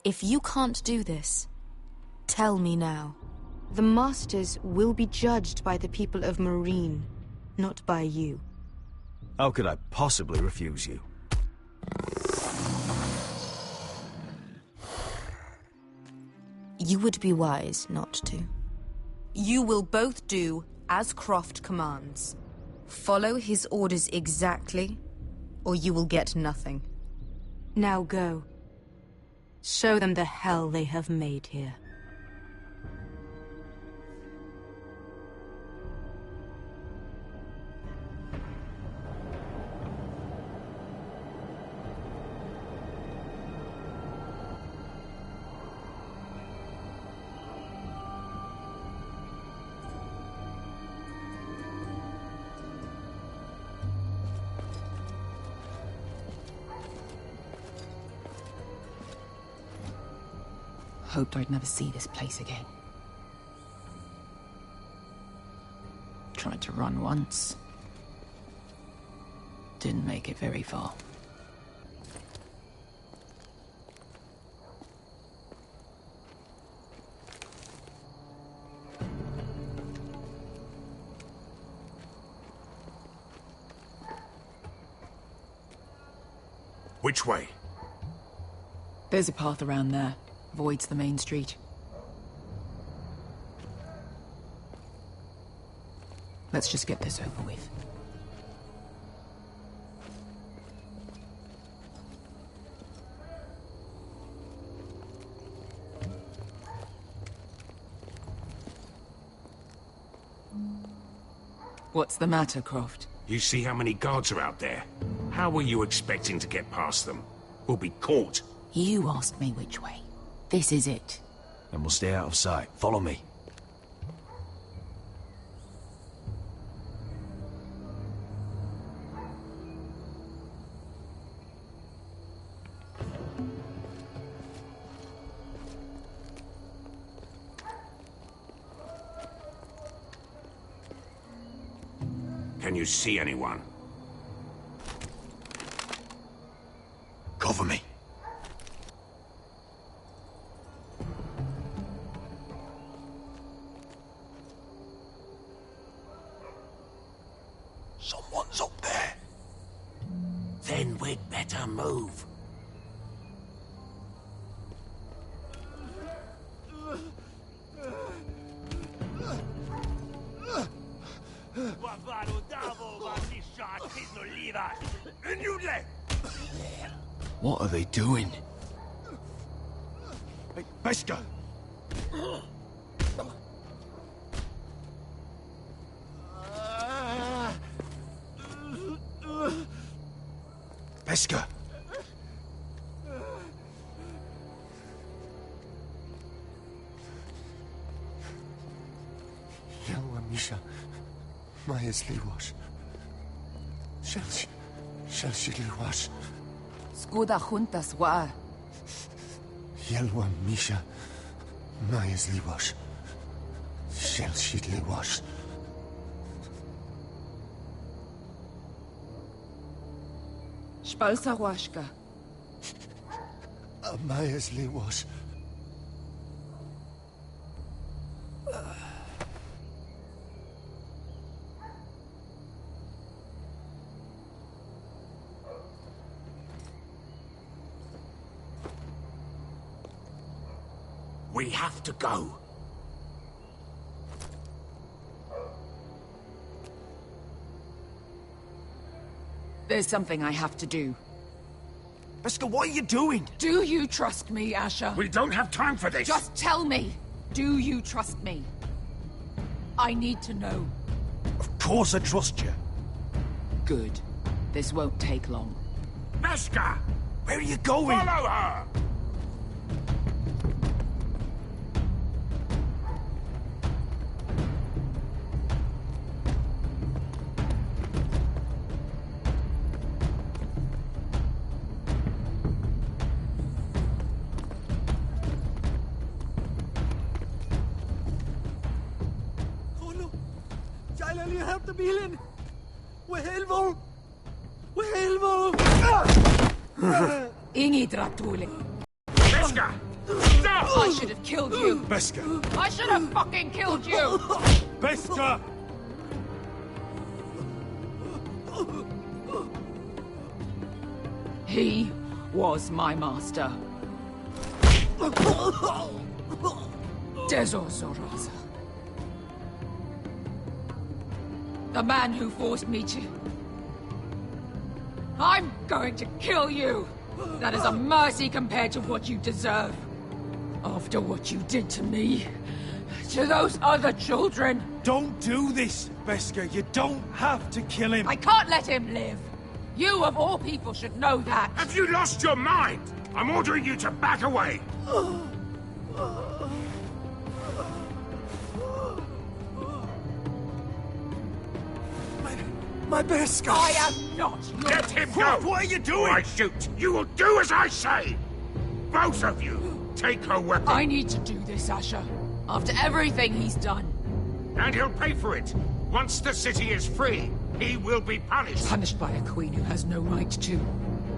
If you can't do this, tell me now. The Masters will be judged by the people of Marine, not by you. How could I possibly refuse you? You would be wise not to. You will both do as Croft commands. Follow his orders exactly, or you will get nothing. Now go. Show them the hell they have made here. Hoped I'd never see this place again. Tried to run once. Didn't make it very far. Which way? There's a path around there. Avoids the main street. Let's just get this over with. What's the matter, Croft? You see how many guards are out there? How were you expecting to get past them? We'll be caught. You asked me which way. This is it. Then we'll stay out of sight. Follow me. Can you see anyone? Cover me. Someone's up there. Then we'd better move. What are they doing? Hey, Beskha! Beskha! Yelwa Misha, Maya's Liwash. Shelshi Liwash. Skuda juntas wa. Yelwa Misha, Maya's Liwash. Shelshi Liwash. Spalsa washka. Maya's Liwash. We have to go. There's something I have to do. Beskha, what are you doing? Do you trust me, Asher? We don't have time for this! Just tell me! Do you trust me? I need to know. Of course I trust you. Good. This won't take long. Beskha! Where are you going? Follow her! Bilen! Wehelvo! Wehelvo! Ingi Dratuli. Beskha! Stop! I should have killed you. Beskha! I should have fucking killed you. Beskha! He was my master. Dezor Zoraza. The man who forced me to... I'm going to kill you! That is a mercy compared to what you deserve. After what you did to me, to those other children. Don't do this, Beskha. You don't have to kill him. I can't let him live. You, of all people, should know that. Have you lost your mind? I'm ordering you to back away. My Beskha! I am not your... Let him go! What are you doing? Or I shoot! You will do as I say! Both of you, take her weapon. I need to do this, Asher. After everything he's done. And he'll pay for it. Once the city is free, he will be punished. Punished by a queen who has no right to.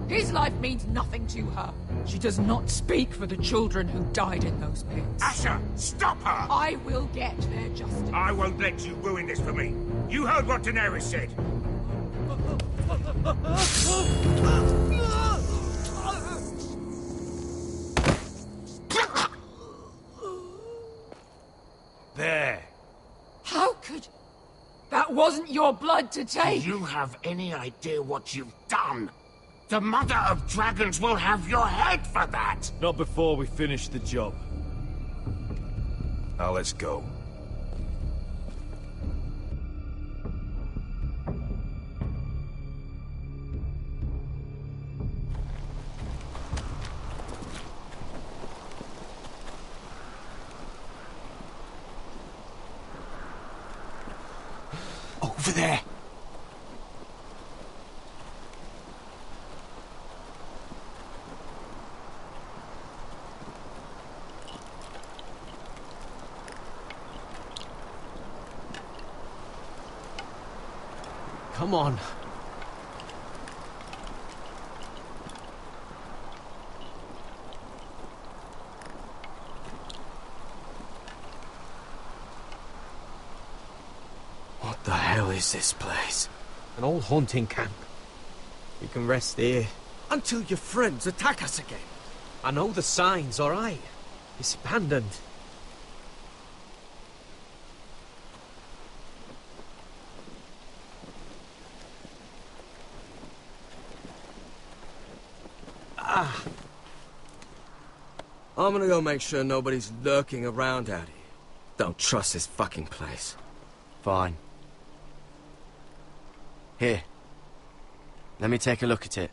His life means nothing to her. She does not speak for the children who died in those pits. Asher, stop her! I will get their justice. I won't let you ruin this for me. You heard what Daenerys said. There. How could... That wasn't your blood to take! Do you have any idea what you've done? The Mother of Dragons will have your head for that! Not before we finish the job. Now let's go. Over there. Come on. What the hell is this place? An old hunting camp. You can rest here. Until your friends attack us again. I know the signs, all right? It's abandoned. I'm gonna go make sure nobody's lurking around out here. Don't trust this fucking place. Fine. Here. Let me take a look at it.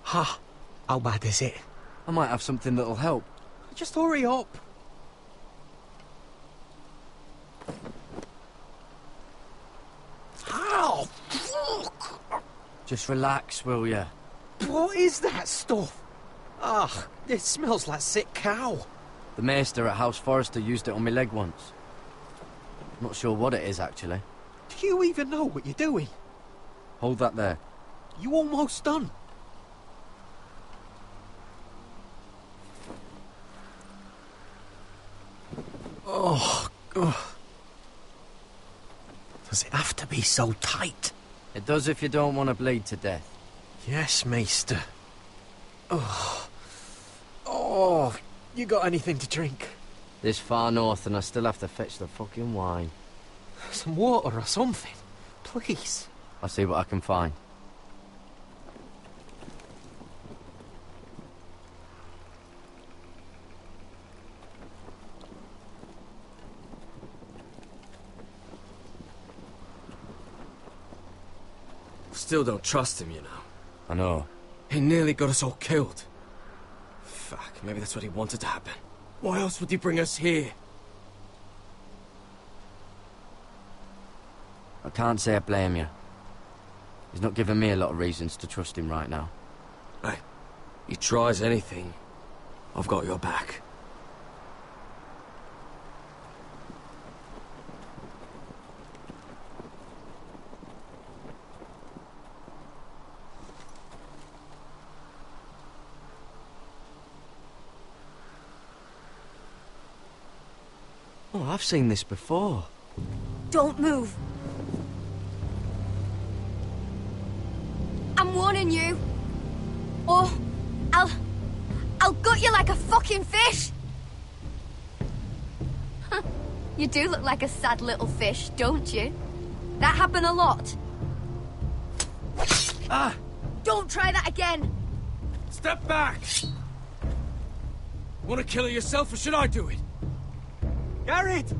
Ha! How bad is it? I might have something that'll help. Just hurry up. How? Fuck! Just relax, will ya? What is that stuff? Ah, it smells like sick cow. The maester at House Forrester used it on my leg once. Not sure what it is, actually. Do you even know what you're doing? Hold that there. You almost done. Oh, God. Does it have to be so tight? It does if you don't want to bleed to death. Yes, Maester. Oh. Oh, you got anything to drink? This far north and I still have to fetch the fucking wine. Some water or something. Please. I'll see what I can find. Still don't trust him, you know. I know. He nearly got us all killed. Fuck, maybe that's what he wanted to happen. Why else would he bring us here? I can't say I blame you. He's not giving me a lot of reasons to trust him right now. Hey, he tries anything, I've got your back. Oh, I've seen this before. Don't move. I'm warning you. Or I'll gut you like a fucking fish. You do look like a sad little fish, don't you? That happen a lot. Ah! Don't try that again. Step back! Want to kill her yourself, or should I do it? Garrett!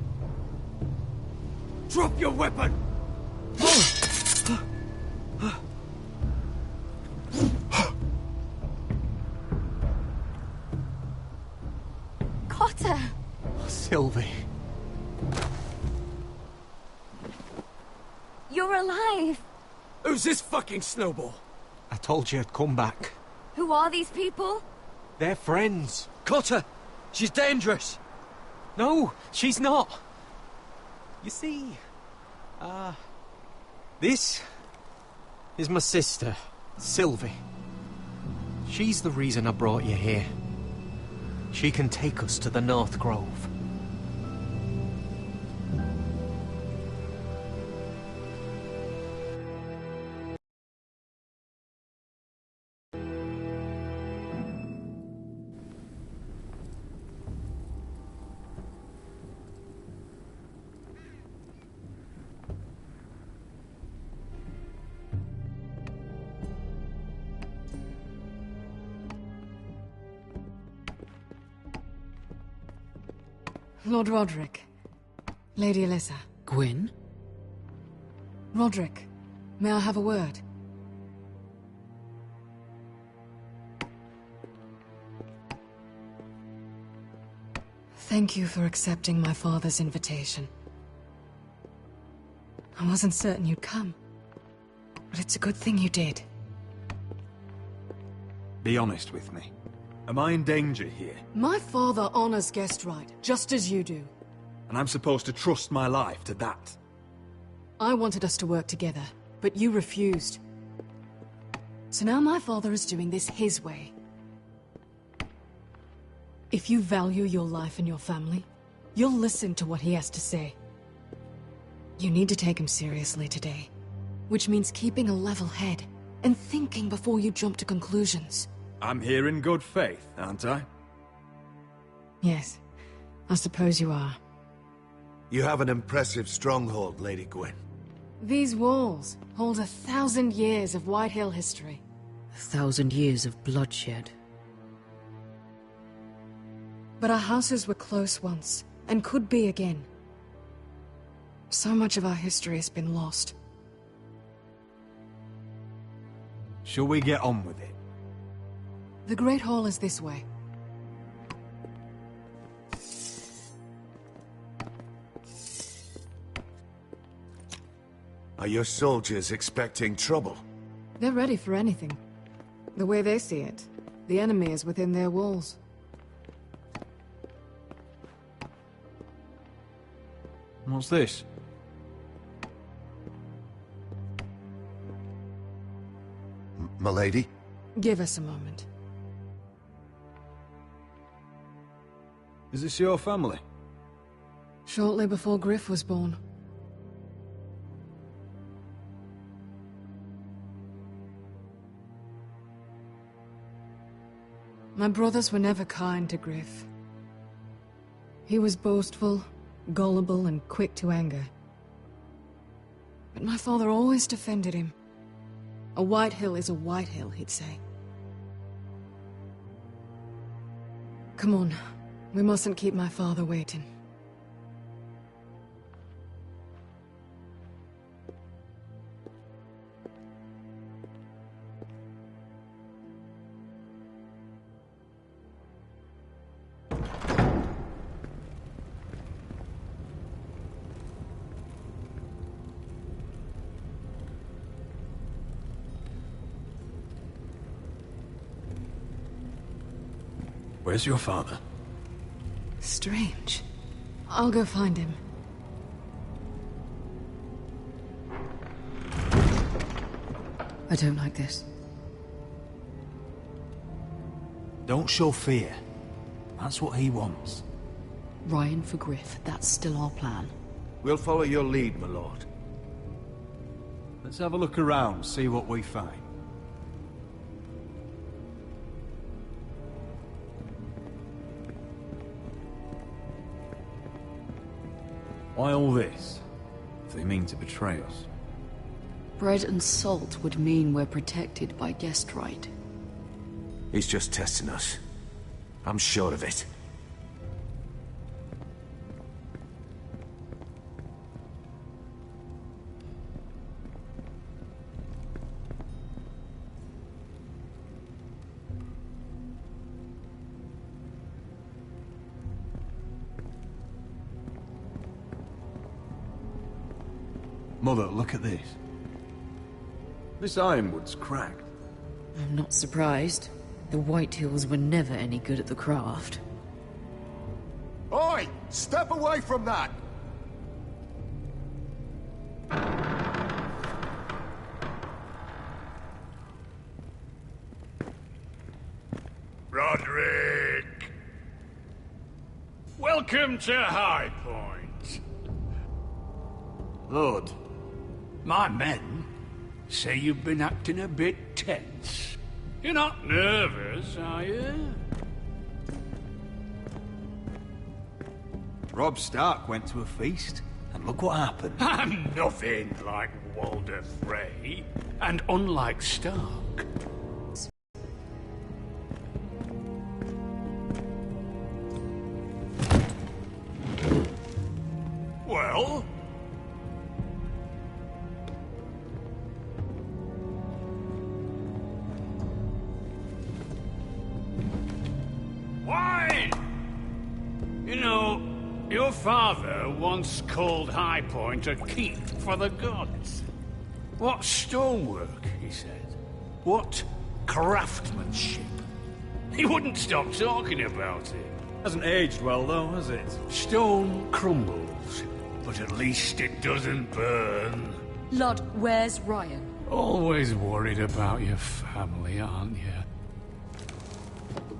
Drop your weapon! Cotter! Sylvie. You're alive. Who's this fucking snowball? I told you I'd come back. Who are these people? They're friends. Cotter! She's dangerous! No, she's not. You see, this is my sister, Sylvie. She's the reason I brought you here. She can take us to the North Grove. Lord Roderick. Lady Alyssa. Gwyn? Roderick, may I have a word? Thank you for accepting my father's invitation. I wasn't certain you'd come, but it's a good thing you did. Be honest with me. Am I in danger here? My father honors guest right, just as you do. And I'm supposed to trust my life to that? I wanted us to work together, but you refused. So now my father is doing this his way. If you value your life and your family, you'll listen to what he has to say. You need to take him seriously today, which means keeping a level head and thinking before you jump to conclusions. I'm here in good faith, aren't I? Yes, I suppose you are. You have an impressive stronghold, Lady Gwyn. These walls hold 1,000 years of Whitehill history. 1,000 years of bloodshed. But our houses were close once, and could be again. So much of our history has been lost. Shall we get on with it? The Great Hall is this way. Are your soldiers expecting trouble? They're ready for anything. The way they see it, the enemy is within their walls. What's this? Milady? Give us a moment. Is this your family? Shortly before Griff was born. My brothers were never kind to Griff. He was boastful, gullible, and quick to anger. But my father always defended him. A White Hill is a White Hill, he'd say. Come on, we mustn't keep my father waiting. Where's your father? Strange. I'll go find him. I don't like this. Don't show fear. That's what he wants. Ryan for Griff, that's still our plan. We'll follow your lead, my lord. Let's have a look around, see what we find. Why all this? If they mean to betray us. Bread and salt would mean we're protected by guest right. He's just testing us. I'm sure of it. Mother, look at this. This ironwood's cracked. I'm not surprised. The White Hills were never any good at the craft. Oi! Step away from that! Roderick! Welcome to High Point. Lord, my men say you've been acting a bit tense. You're not nervous, are you? Robb Stark went to a feast, and look what happened. I'm nothing like Walder Frey, and unlike Stark. Well? Wine! You know, your father once called High Point a keep for the gods. What stonework, he said. What craftsmanship. He wouldn't stop talking about it. Hasn't aged well, though, has it? Stone crumbles, but at least it doesn't burn. Lud, where's Ryan? Always worried about your family, aren't you?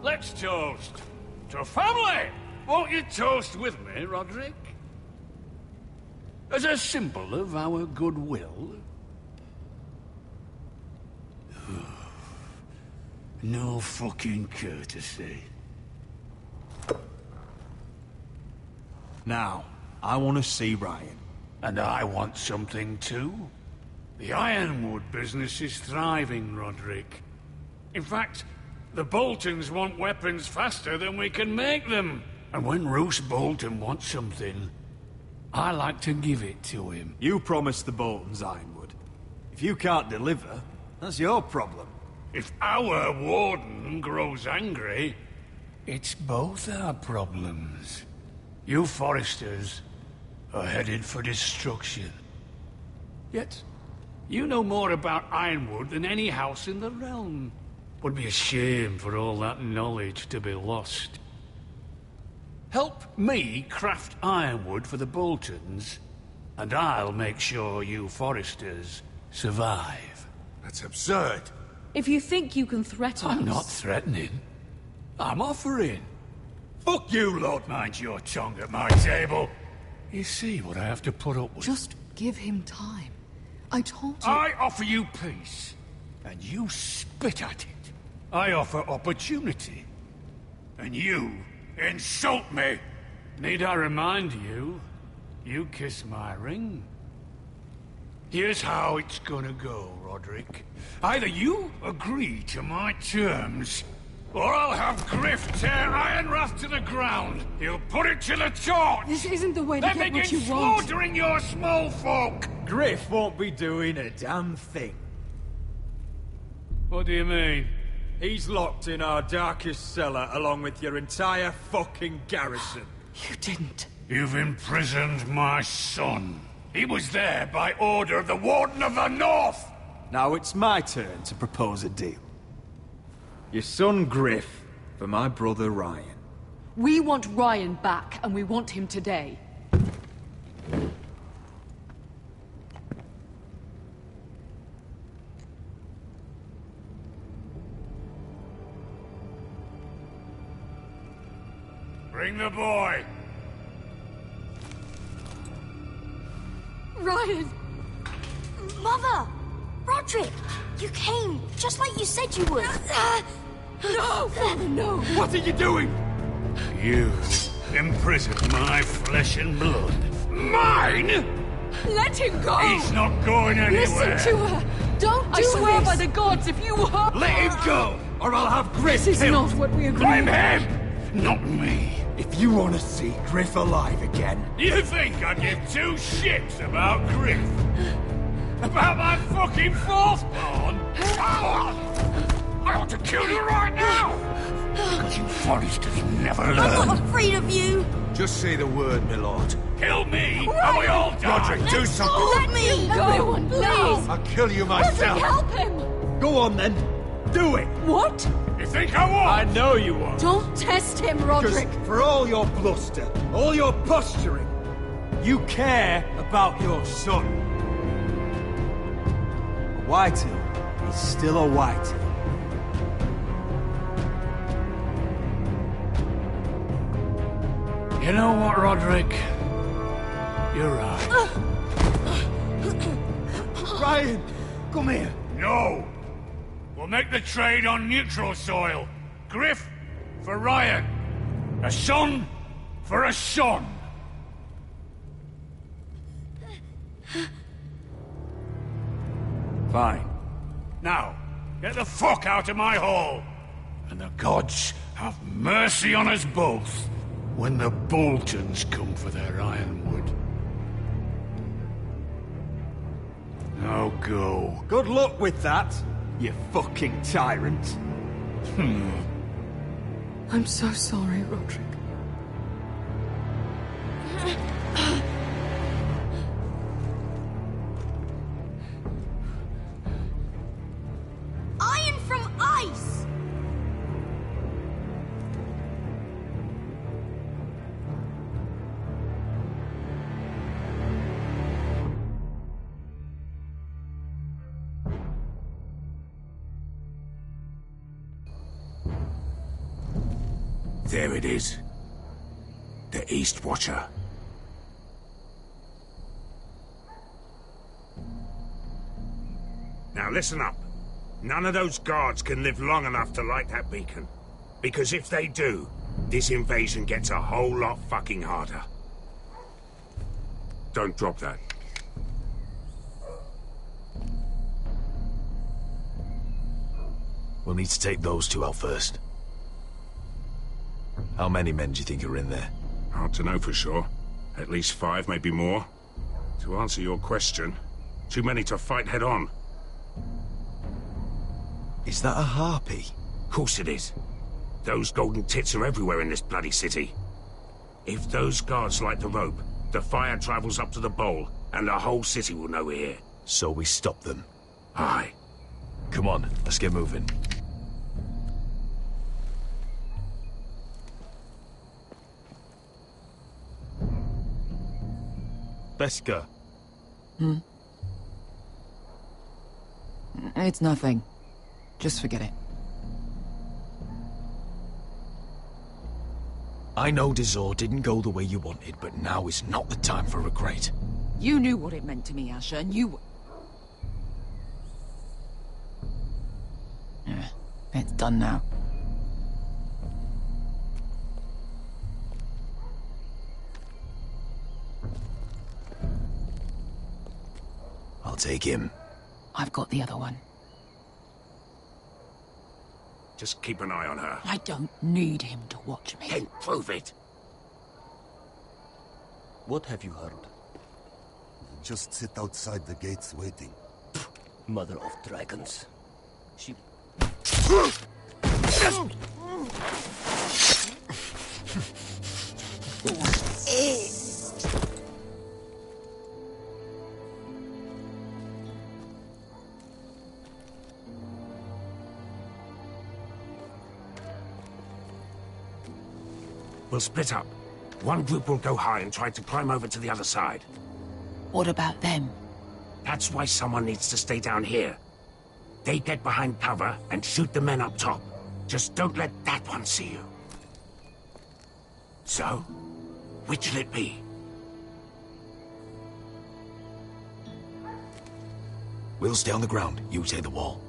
Let's toast to family! Won't you toast with me, Roderick? As a symbol of our goodwill. No fucking courtesy. Now, I want to see Ryan. And I want something too. The Ironwood business is thriving, Roderick. In fact, the Boltons want weapons faster than we can make them. And when Roose Bolton wants something, I like to give it to him. You promised the Boltons Ironwood. If you can't deliver, that's your problem. If our warden grows angry, it's both our problems. You Foresters are headed for destruction. Yet, you know more about Ironwood than any house in the realm. Would be a shame for all that knowledge to be lost. Help me craft ironwood for the Boltons, and I'll make sure you Foresters survive. That's absurd. If you think you can threaten I'm us... not threatening. I'm offering. Fuck you, Lord, mind your tongue at my table. You see what I have to put up with. Just give him time. I told you... I offer you peace, and you spit at it. I offer opportunity, and you insult me. Need I remind you? You kiss my ring. Here's how it's gonna go, Roderick. Either you agree to my terms, or I'll have Griff tear Ironrath to the ground. He'll put it to the torch. This isn't the way to then get what begin you want. slaughtering your small folk. Griff won't be doing a damn thing. What do you mean? He's locked in our darkest cellar along with your entire fucking garrison. You didn't. You've imprisoned my son. He was there by order of the Warden of the North! Now it's my turn to propose a deal. Your son Griff for my brother Ryan. We want Ryan back, and we want him today. Bring the boy! Ryan! Mother! Roderick! You came, just like you said you would. No! Father, no! What are you doing? You imprisoned my flesh and blood. Mine?! Let him go! He's not going anywhere! Listen to her! Don't do I swear by the gods, if you hurt... Let him go, or I'll have Griff This is killed. not what we agreed. Blame him, not me. If you want to see Griff alive again... You think I give two shits about Griff? About my fucking fourthborn? I ought to kill you right now! Because you Forresters never learn. I'm not afraid of you! Just say the word, my lord. Kill me, and we all die! Roderick, do something! Let me! Everyone, please! I'll kill you Roderick, myself! help him! Go on then. Do it. What? You think I won't? I know you won't. Don't test him, Roderick! Because for all your bluster, all your posturing, you care about your son. A Whitehill is still a Whitehill. You know what, Roderick? You're right. Ryan, come here. No! We'll make the trade on neutral soil. Griff for Ryan. A son for a son. Fine. Now, get the fuck out of my hall. And the gods have mercy on us both when the Boltons come for their ironwood. Now go. Good luck with that, you fucking tyrant. I'm so sorry, Roderick. Iron from ice! There it is. The East Watcher. Now listen up. None of those guards can live long enough to light that beacon. Because if they do, this invasion gets a whole lot fucking harder. Don't drop that. We'll need to take those two out first. How many men do you think are in there? Hard to know for sure. At least 5, maybe more. To answer your question, too many to fight head on. Is that a harpy? Of course it is. Those golden tits are everywhere in this bloody city. If those guards light the rope, the fire travels up to the bowl, and the whole city will know we're here. So we stop them. Aye. Come on, let's get moving. Beskha. It's nothing. Just forget it. I know Dazor didn't go the way you wanted, but now is not the time for regret. You knew what it meant to me, Asher, and you... Yeah, it's done now. take him. I've got the other one. Just keep an eye on her. I don't need him to watch me. Then prove it. What have you heard? Just sit outside the gates waiting. Mother of dragons. She... We'll split up. One group will go high and try to climb over to the other side. What about them? That's why someone needs to stay down here. They get behind cover and shoot the men up top. Just don't let that one see you. So, which'll it be? We'll stay on the ground. You take the wall.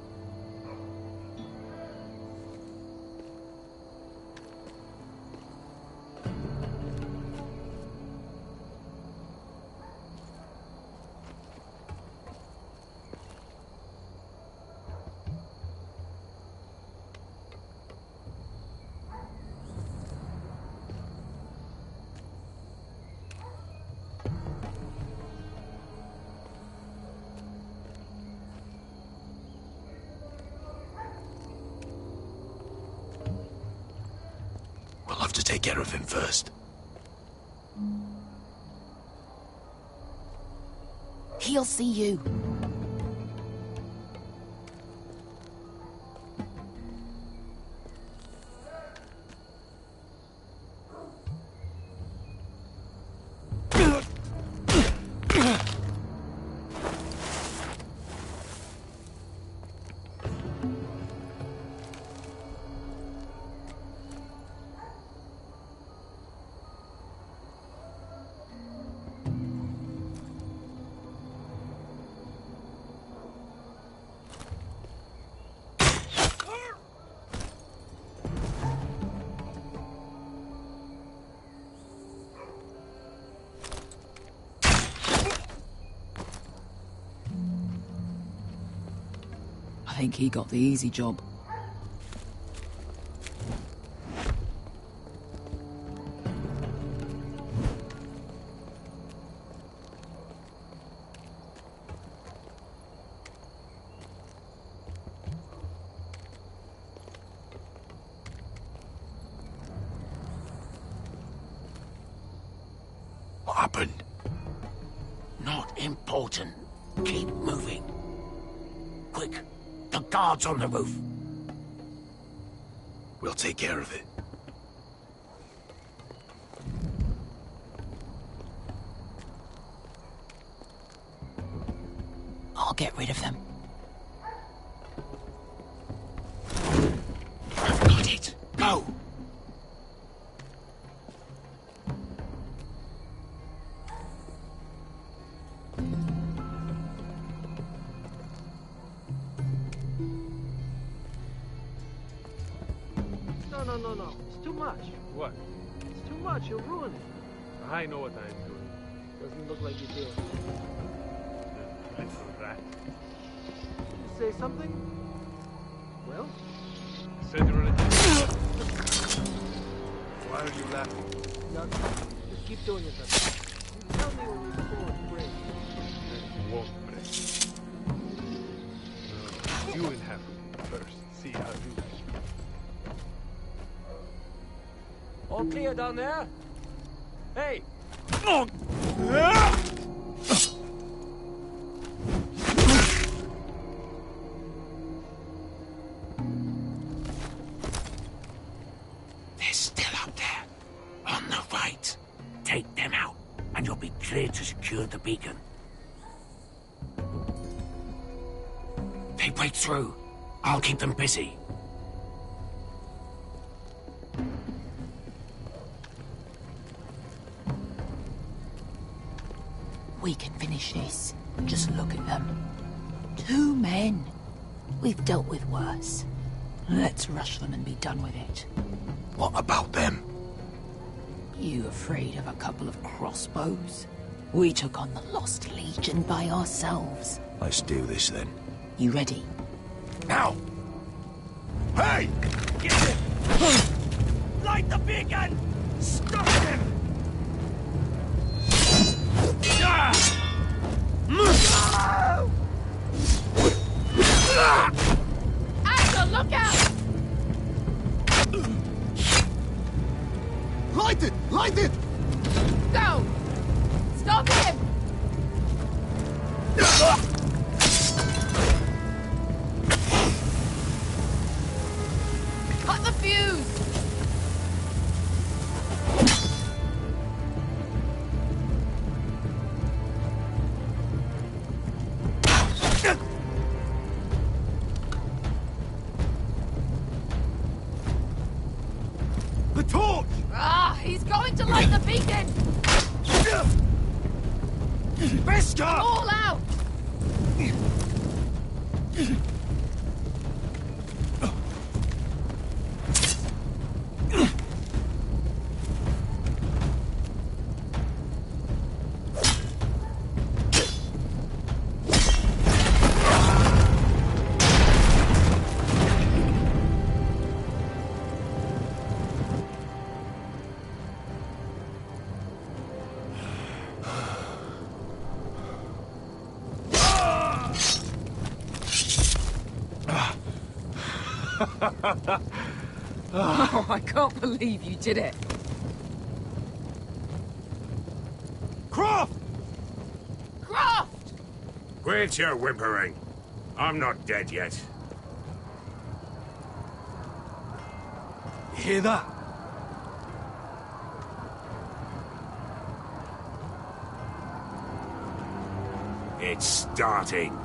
We'll have to take care of him first. He'll see you. I think he got the easy job. What happened? Not important. Keep moving. Quick. The guards on the roof. We'll take care of it. I'll get rid of them. I've got it. Go. No. It's too much. What? It's too much. You'll ruin it. I know what I'm doing. Doesn't look like you do. Little rat. You say something? Well? Said you were a... Why are you laughing? Nothing. Just keep doing it then. Tell me when your sword breaks. It won't break. No, you will have to first see how you do. All clear down there? Hey! They're still up there. On the right. Take them out, and you'll be clear to secure the beacon. They break through. I'll keep them busy. We can finish this. Just look at them. 2 men. We've dealt with worse. Let's rush them and be done with it. What about them? You afraid of a couple of crossbows? We took on the Lost Legion by ourselves. Let's do this then. You ready? Now! Hey! Get him! Light the beacon! Stop him! Asher, look out! Light it! Light it! Go! Stop him! Cut the fuse! The torch! Ah, he's going to light the beacon! Beskar! All out! Oh, I can't believe you did it. Croft! Croft! Quit your whimpering. I'm not dead yet. You hear that? It's starting.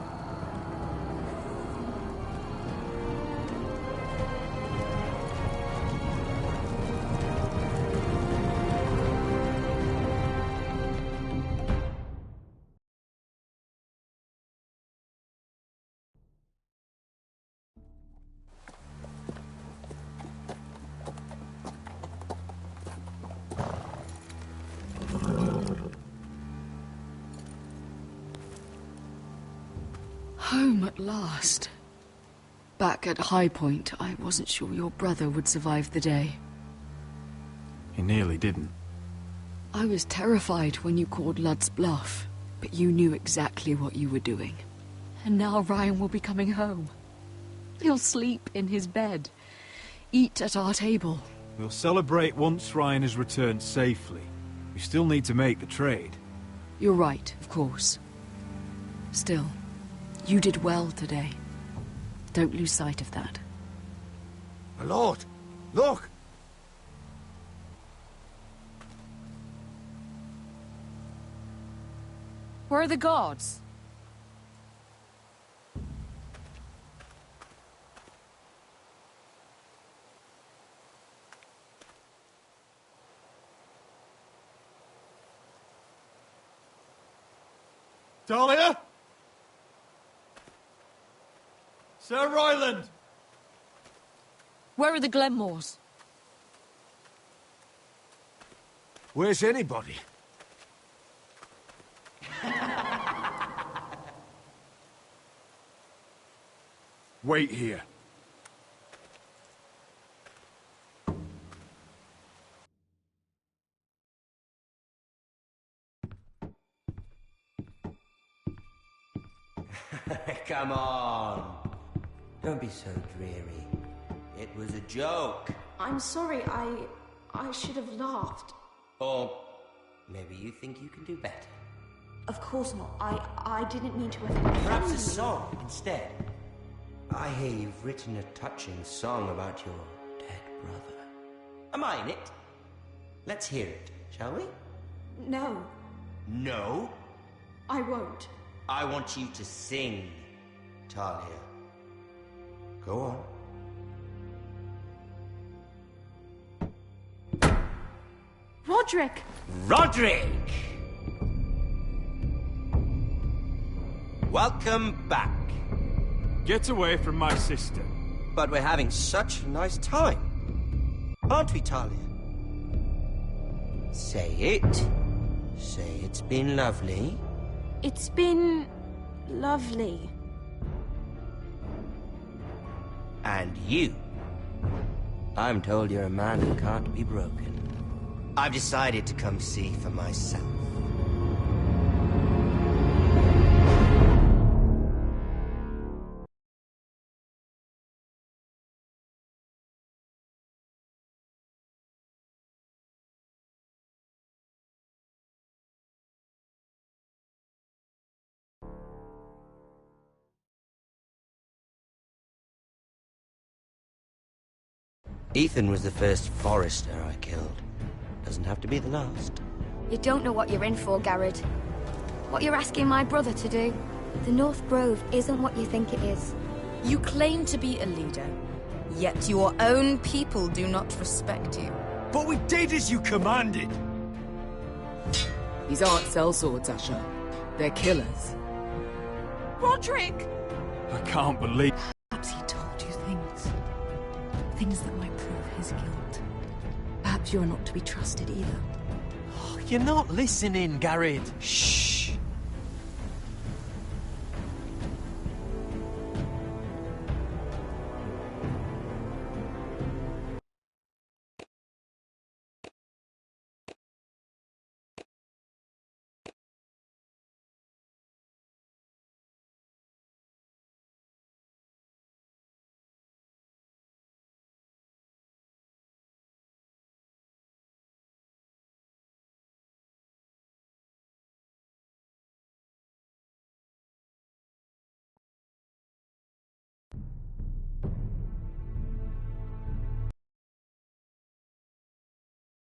Home at last. Back at High Point, I wasn't sure your brother would survive the day. He nearly didn't. I was terrified when you called Ludd's bluff, but you knew exactly what you were doing. And now Ryan will be coming home. He'll sleep in his bed, eat at our table. We'll celebrate once Ryan has returned safely. We still need to make the trade. You're right, of course. Still, you did well today. Don't lose sight of that. My lord, look! Where are the guards? Talia? Sir Royland! Where are the Glenmores? Where's anybody? Wait here. Come on. Don't be so dreary. It was a joke. I'm sorry, I should have laughed. Or maybe you think you can do better. Of course not. I didn't mean to offend Perhaps a you. song instead. I hear you've written a touching song about your dead brother. Am I in it? Let's hear it, shall we? No, No? I won't. I want you to sing, Talia. Go on. Roderick! Roderick! Welcome back. Get away from my sister. But we're having such a nice time. Aren't we, Talia? Say it. Say it's been lovely. It's been lovely. And you? I'm told you're a man who can't be broken. I've decided to come see for myself. Ethan was the first Forrester I killed. Doesn't have to be the last. You don't know what you're in for, Garrett. What you're asking my brother to do. The North Grove isn't what you think it is. You claim to be a leader, yet your own people do not respect you. But we did as you commanded. These aren't sellswords, Asher. They're killers. Roderick! I can't believe... Perhaps he told you things. Things that might prove his guilt. Perhaps you're not to be trusted either. You're not listening, Garrett. Shh.